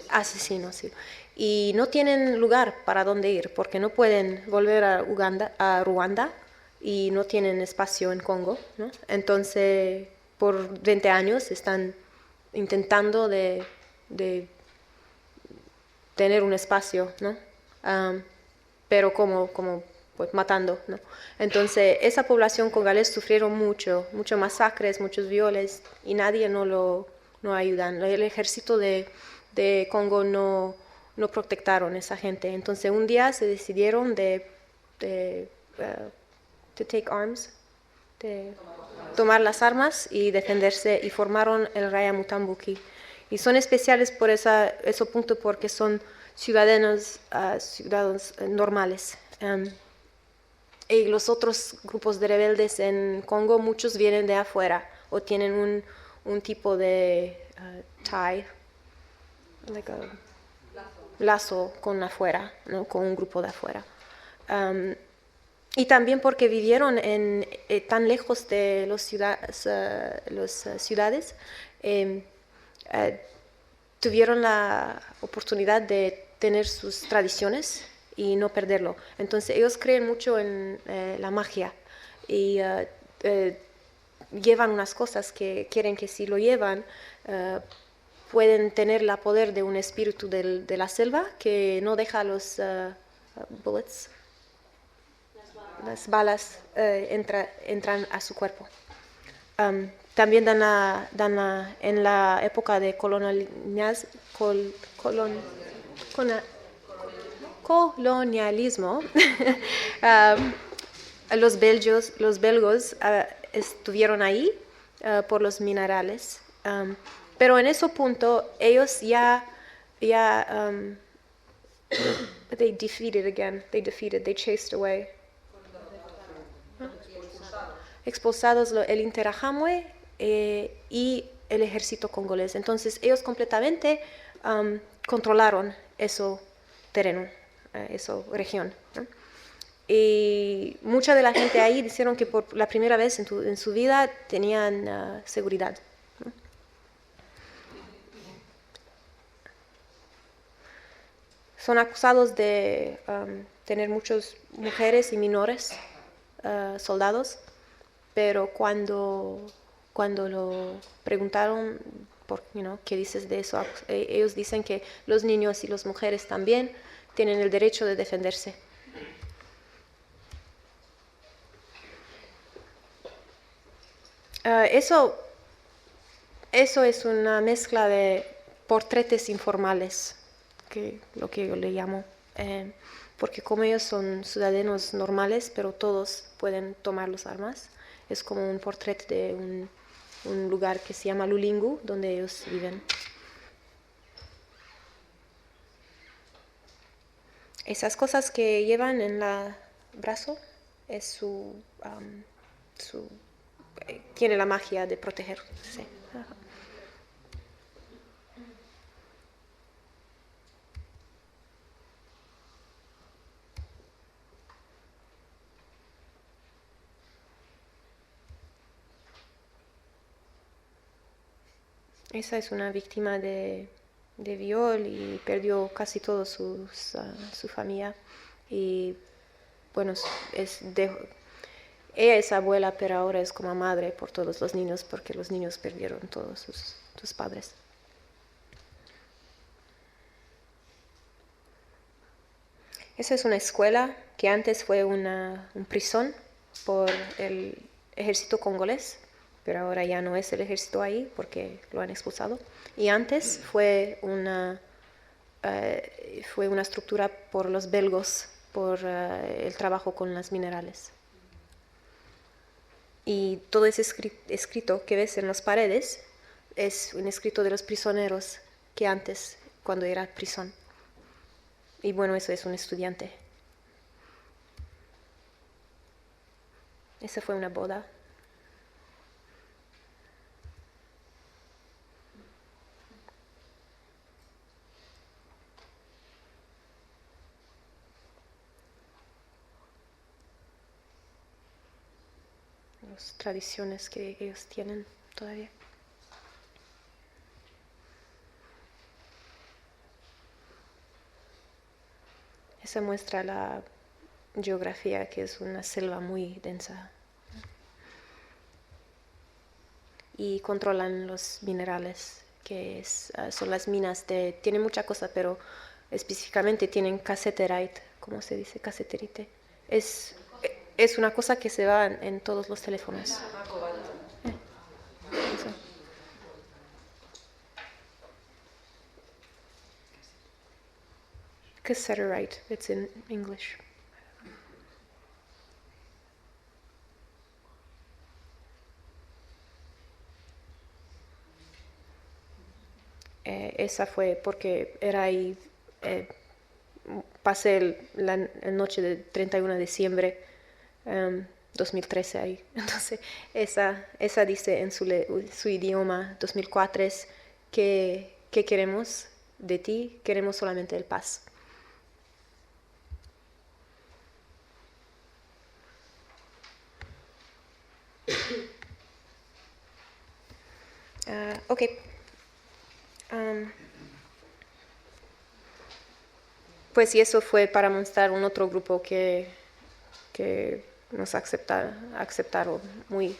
Asesinos, sí. Y no tienen lugar para dónde ir, porque no pueden volver a Ruanda, y no tienen espacio en Congo, ¿no? Entonces, por 20 años están intentando de tener un espacio, ¿no? Pero como pues matando, ¿no? Entonces esa población congolesa sufrieron muchos masacres, muchos violes, y nadie no ayudan. El ejército de Congo no protectaron a esa gente. Entonces un día se decidieron de take arms, de tomar las armas y defenderse, y formaron el Raya Mutambuki. Y son especiales por ese punto, porque son ciudadanos normales. Y los otros grupos de rebeldes en Congo, muchos vienen de afuera o tienen un tipo de tie, like lazo con afuera, ¿no? Con un grupo de afuera. Y también porque vivieron tan lejos de las ciudades, tuvieron la oportunidad de tener sus tradiciones y no perderlo. Entonces ellos creen mucho en la magia, y llevan unas cosas que quieren que si lo llevan pueden tener el poder de un espíritu de la selva que no deja los bullets, las balas entran a su cuerpo. También en la época de colonialismo, los belgos estuvieron ahí por los minerales, pero en ese punto ellos ya But they defeated again. They chased away. Expulsados el Interahamwe y el ejército congolés. Entonces ellos completamente controlaron ese terreno, esa región, ¿no? Y mucha de la gente ahí dijeron que por la primera vez en su vida tenían seguridad, ¿no? Son acusados de tener muchas mujeres y menores soldados, pero cuando lo preguntaron por, ¿qué dices de eso? Ellos dicen que los niños y las mujeres también tienen el derecho de defenderse. Eso es una mezcla de portretes informales, lo que yo le llamo, porque como ellos son ciudadanos normales, pero todos pueden tomar las armas, es como un portrait de un lugar que se llama Lulingu, donde ellos viven. Esas cosas que llevan en el brazo es tiene la magia de proteger. Sí. Ajá. Esa es una víctima de viol y perdió casi toda su familia. Y bueno, ella es abuela, pero ahora es como madre por todos los niños, porque los niños perdieron todos sus padres. Esa es una escuela que antes fue un prisión por el ejército congolés, pero ahora ya no es el ejército ahí porque lo han expulsado. Y antes fue una estructura por los belgos, por el trabajo con los minerales. Y todo ese escrito que ves en las paredes es un escrito de los prisioneros que antes, cuando era prisión. Y bueno, eso es un estudiante. Esa fue una boda. Las tradiciones que ellos tienen todavía. Esa muestra la geografía, que es una selva muy densa. Y controlan los minerales, que son las minas tienen mucha cosa, pero específicamente tienen cassiterite. ¿Cómo se dice? Cassiterite. Es una cosa que se va en todos los teléfonos. Eso. Cassiterite, it's in English. Esa fue porque era ahí, pasé la noche del 31 de diciembre 2013 ahí. Entonces, esa dice en su idioma 2004 que queremos de ti, queremos solamente el paz. Ok. Pues y eso fue para mostrar un otro grupo que nos aceptaron muy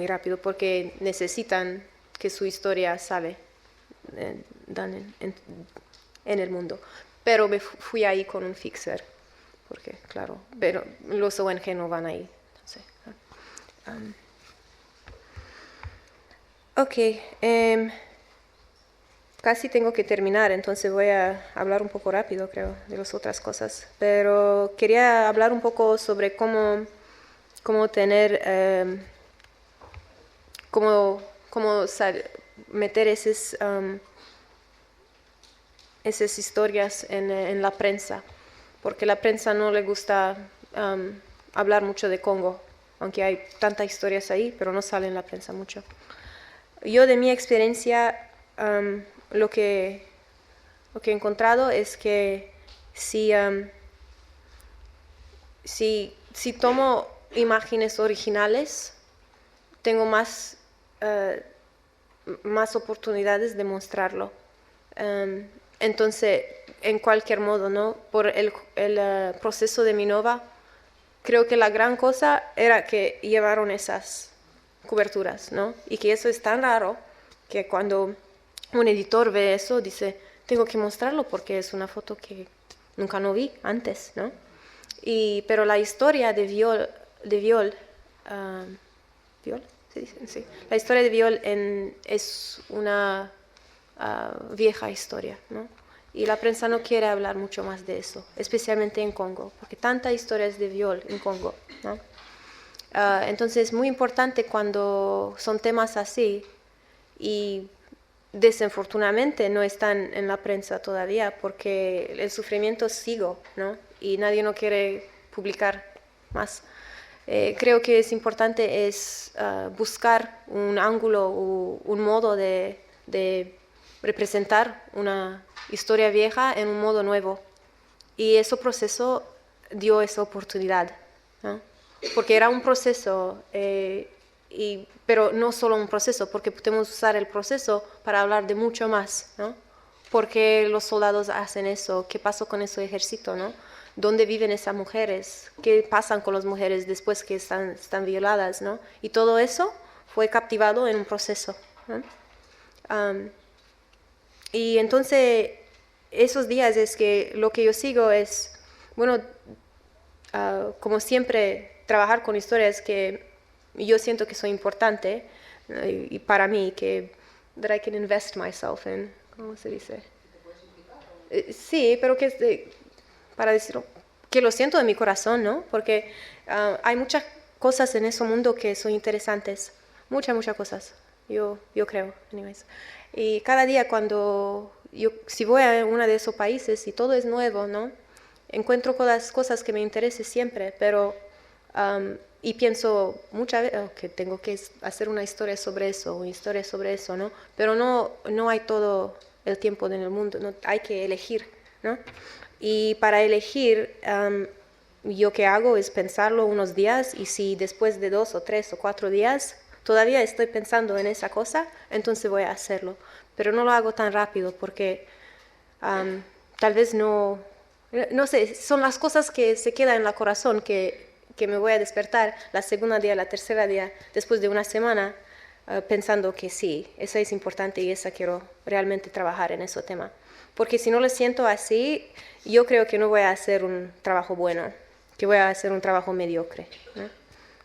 rápido, porque necesitan que su historia sale en el mundo. Pero me fui ahí con un fixer, porque claro, pero los ONG no van ahí. Entonces, ok, casi tengo que terminar, entonces voy a hablar un poco rápido, creo, de las otras cosas. Pero quería hablar un poco sobre cómo tener, cómo meter esos esas historias en la prensa, porque la prensa no le gusta hablar mucho de Congo, aunque hay tantas historias ahí, pero no sale en la prensa mucho. Yo de mi experiencia lo que he encontrado es que si tomo imágenes originales, tengo más oportunidades de mostrarlo. Entonces, en cualquier modo, ¿no? Por el proceso de Minova, creo que la gran cosa era que llevaron esas coberturas, ¿no? Y que eso es tan raro que cuando un editor ve eso, dice, tengo que mostrarlo porque es una foto que nunca no vi antes, ¿no? Pero la historia de Viol, ¿Viol? ¿Se dice? Sí. La historia de Viol es una vieja historia, ¿no? Y la prensa no quiere hablar mucho más de eso, especialmente en Congo, porque tantas historias de Viol en Congo, ¿no? Entonces es muy importante cuando son temas así y desafortunadamente no están en la prensa todavía porque el sufrimiento sigue, ¿no? Y nadie no quiere publicar más. Creo que es importante buscar un ángulo o un modo de representar una historia vieja en un modo nuevo. Y ese proceso dio esa oportunidad, ¿no? Porque era un proceso, pero no solo un proceso, porque podemos usar el proceso para hablar de mucho más, ¿no? ¿Por qué los soldados hacen eso? ¿Qué pasó con ese ejército, no? ¿Dónde viven esas mujeres? ¿Qué pasan con las mujeres después que están violadas, no? Y todo eso fue captivado en un proceso, ¿no? Y entonces, esos días es que lo que yo sigo es, bueno, como siempre, trabajar con historias que yo siento que son importantes y para mí, that I can invest myself in, ¿cómo se dice? Sí, pero para decirlo, que lo siento de mi corazón, ¿no? Porque hay muchas cosas en ese mundo que son interesantes, muchas cosas, yo creo, anyways. Y cada día si voy a uno de esos países y todo es nuevo, ¿no? Encuentro cosas que me interesan siempre, pero y pienso muchas veces que tengo que hacer una historia sobre eso, ¿no? Pero no hay todo el tiempo en el mundo, no hay que elegir, ¿no? Y para elegir, yo que hago es pensarlo unos días y si después de 2 o 3 o 4 días todavía estoy pensando en esa cosa, entonces voy a hacerlo. Pero no lo hago tan rápido porque tal vez no sé, son las cosas que se quedan en el corazón que me voy a despertar la segunda día, la tercera día, después de una semana, pensando que sí, esa es importante y esa quiero realmente trabajar en ese tema. Porque si no lo siento así, yo creo que no voy a hacer un trabajo bueno, que voy a hacer un trabajo mediocre, ¿no?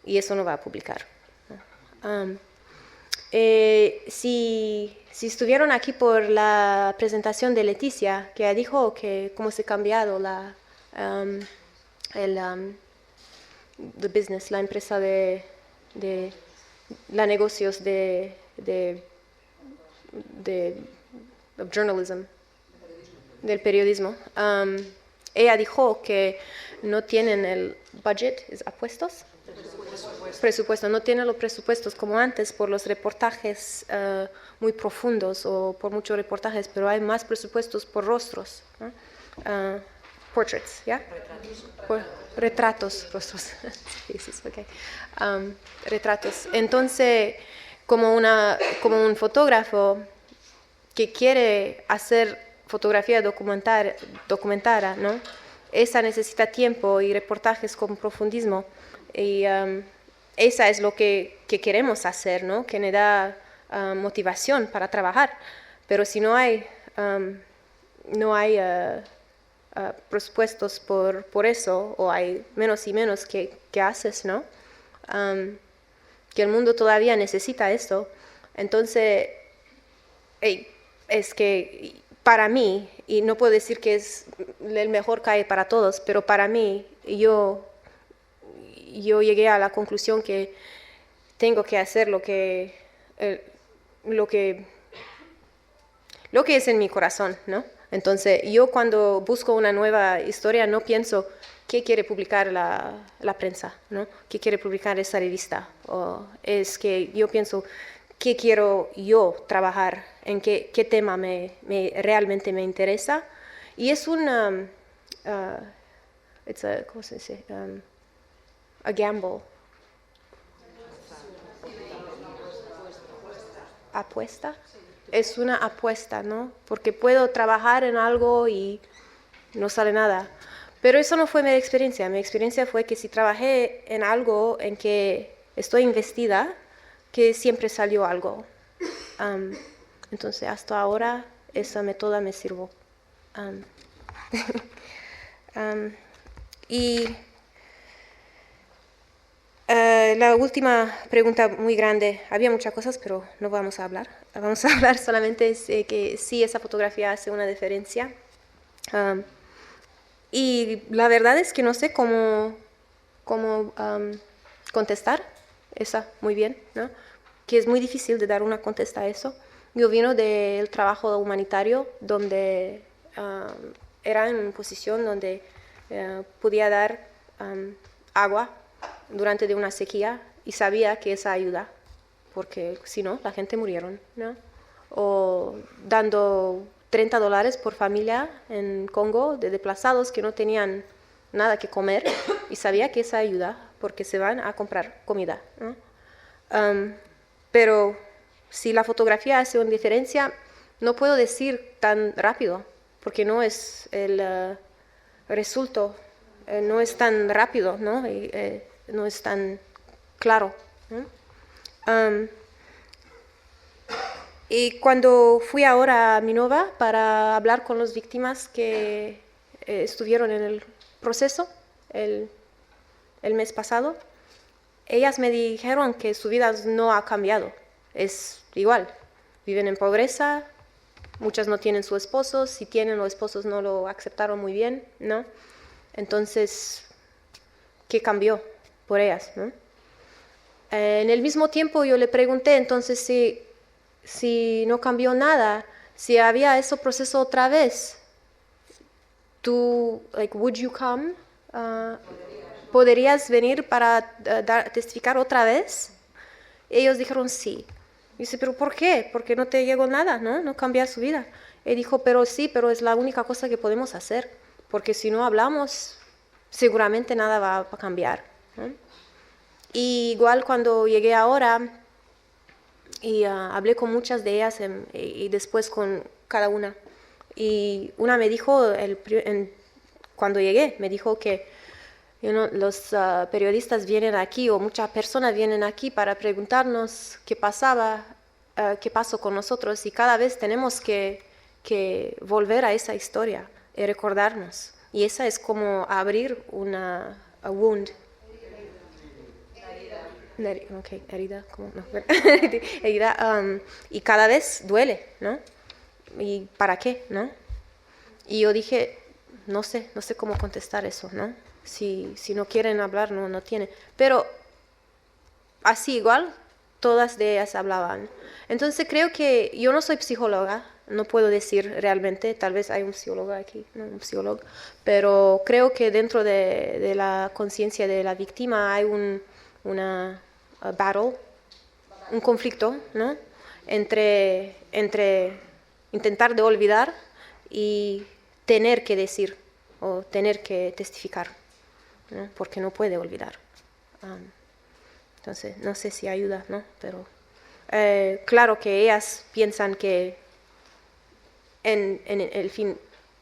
Y eso no va a publicar, ¿no? Si estuvieron aquí por la presentación de Leticia, que dijo que cómo se ha cambiado the business, la empresa de la negocios de journalism, del periodismo. Ella dijo que no tienen el budget, presupuesto, no tienen los presupuestos como antes por los reportajes muy profundos o por muchos reportajes, pero hay más presupuestos por rostros, ¿no? Portraits, ¿ya? Retratos, rostros. Okay. Retratos. Entonces, como un fotógrafo que quiere hacer fotografía documentada, ¿no? Esa necesita tiempo y reportajes con profundismo. Y esa es lo que queremos hacer, ¿no? Que me da motivación para trabajar. Pero si no hay presupuestos por eso, o hay menos y menos que haces, ¿no? Que el mundo todavía necesita esto. Entonces, es que para mí, y no puedo decir que es el mejor CAE para todos, pero para mí, yo llegué a la conclusión que tengo que hacer lo que es en mi corazón, ¿no? Entonces, yo cuando busco una nueva historia no pienso qué quiere publicar la prensa, ¿no? ¿Qué quiere publicar esa revista? O es que yo pienso qué quiero yo trabajar, en qué tema realmente me interesa. Y es ¿cómo se dice? A gamble. ¿Apuesta? Es una apuesta, ¿no? Porque puedo trabajar en algo y no sale nada. Pero eso no fue mi experiencia. Mi experiencia fue que si trabajé en algo en que estoy investida, que siempre salió algo. Entonces, hasta ahora, esa método me sirvió. Y la última pregunta muy grande, había muchas cosas, pero no vamos a hablar. Vamos a hablar solamente de que sí, esa fotografía hace una diferencia. Y la verdad es que no sé cómo contestar esa muy bien, ¿no? Que es muy difícil de dar una contesta a eso. Yo vino del trabajo humanitario donde era en una posición donde podía dar agua durante una sequía y sabía que esa ayuda, porque si no, la gente murieron, ¿no? O dando $30 por familia en Congo de desplazados que no tenían nada que comer y sabía que esa ayuda porque se van a comprar comida, ¿no? Pero si la fotografía hace una diferencia, no puedo decir tan rápido porque no es el resultado, no es tan rápido, ¿no? No es tan claro, ¿no? Y cuando fui ahora a Minova para hablar con las víctimas que estuvieron en el proceso el mes pasado, ellas me dijeron que su vida no ha cambiado, es igual, viven en pobreza, muchas no tienen su esposo, si tienen los esposos no lo aceptaron muy bien, ¿no? Entonces, ¿qué cambió por ellas, ¿no? En el mismo tiempo yo le pregunté entonces si no cambió nada, si había ese proceso otra vez, would you come? ¿Podrías venir para testificar otra vez? Ellos dijeron sí. Y dice, ¿pero por qué? Porque no te llegó nada, ¿no? No cambia su vida. Él dijo, pero sí, pero es la única cosa que podemos hacer, porque si no hablamos, seguramente nada va a cambiar, ¿no? Y igual cuando llegué ahora y hablé con muchas de ellas y después con cada una. Y una me dijo, cuando llegué, me dijo que los periodistas vienen aquí o muchas personas vienen aquí para preguntarnos qué pasaba, qué pasó con nosotros y cada vez tenemos que volver a esa historia y recordarnos. Y esa es como abrir una wound. Herida, ¿cómo? No, herida, y cada vez duele, ¿no? ¿Y para qué, no? Y yo dije, no sé cómo contestar eso, ¿no? Si no quieren hablar, no tienen. Pero así igual, todas de ellas hablaban. Entonces creo que yo no soy psicóloga, no puedo decir realmente, tal vez hay un psicólogo aquí, ¿no? Un psicólogo, pero creo que dentro de la conciencia de la víctima hay una battle, un conflicto, ¿no? Entre intentar de olvidar y tener que decir o tener que testificar, ¿no? Porque no puede olvidar. Entonces, no sé si ayuda, ¿no? Pero claro que ellas piensan que en el fin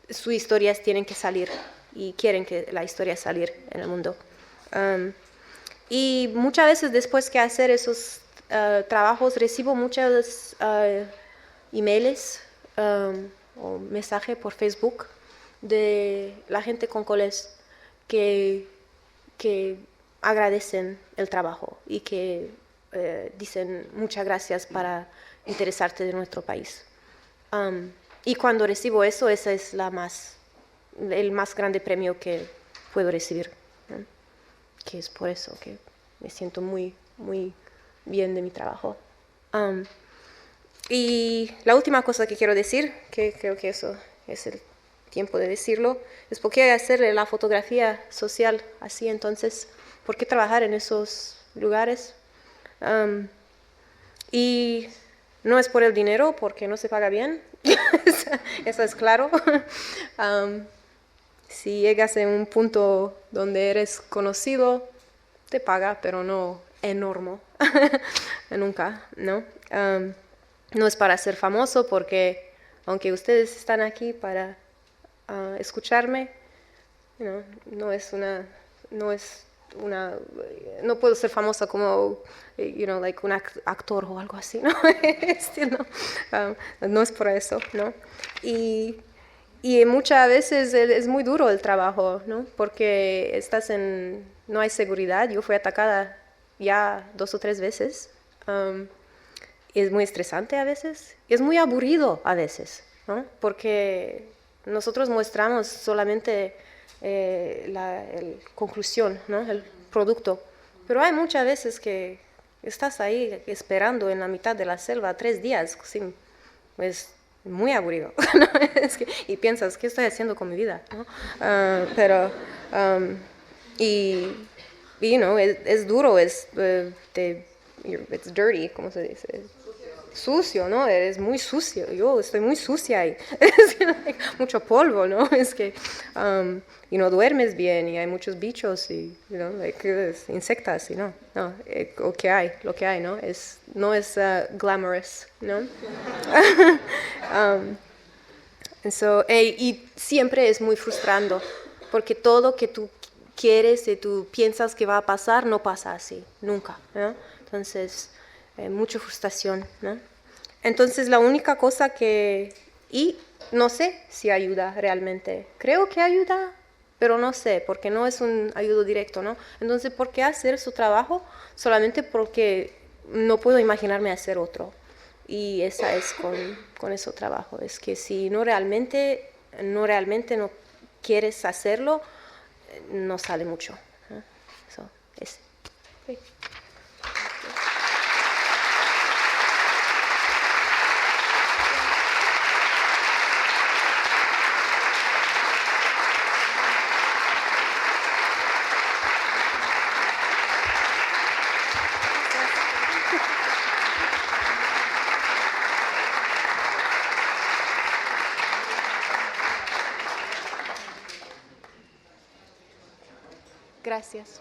sus historias tienen que salir y quieren que la historia salir en el mundo. Y muchas veces después que hacer esos trabajos recibo muchos emails o mensajes por Facebook de la gente congolés que agradecen el trabajo y que dicen muchas gracias para interesarte de nuestro país. Y cuando recibo eso, ese es el más grande premio que puedo recibir, ¿no? Que es por eso que me siento muy, muy bien de mi trabajo. Y la última cosa que quiero decir, que creo que eso es el tiempo de decirlo, es por qué hacer la fotografía social así entonces, por qué trabajar en esos lugares. Y no es por el dinero, porque no se paga bien, eso es claro. Si llegas a un punto donde eres conocido, te paga, pero no enorme, nunca, ¿no? No es para ser famoso, porque aunque ustedes están aquí para escucharme, no puedo ser famosa como, like un actor o algo así, ¿no? No es por eso, ¿no? Y muchas veces es muy duro el trabajo, ¿no? Porque no hay seguridad. Yo fui atacada ya 2 o 3 veces. Es muy estresante a veces. Es muy aburrido a veces, ¿no? Porque nosotros mostramos solamente la conclusión, ¿no? El producto. Pero hay muchas veces que estás ahí esperando en la mitad de la selva 3 días, es muy aburrido, ¿no? Y piensas, ¿qué estoy haciendo con mi vida? ¿No? Es duro, it's dirty, ¿cómo se dice? Sucio, ¿no? Eres muy sucio. Yo estoy muy sucia y mucho polvo, ¿no? Y no duermes bien y hay muchos bichos y, insectas y lo que hay, ¿no? No es glamorous, ¿no? Y siempre es muy frustrando porque todo que tú quieres y tú piensas que va a pasar no pasa así, nunca, ¿no? Entonces, mucha frustración, ¿no? Entonces, la única cosa y no sé si ayuda realmente. Creo que ayuda, pero no sé, porque no es un ayudo directo, ¿no? Entonces, ¿por qué hacer su trabajo? Solamente porque no puedo imaginarme hacer otro. Y esa es con ese trabajo. Es que si no realmente no quieres hacerlo, no sale mucho, ¿no? Sí. Gracias.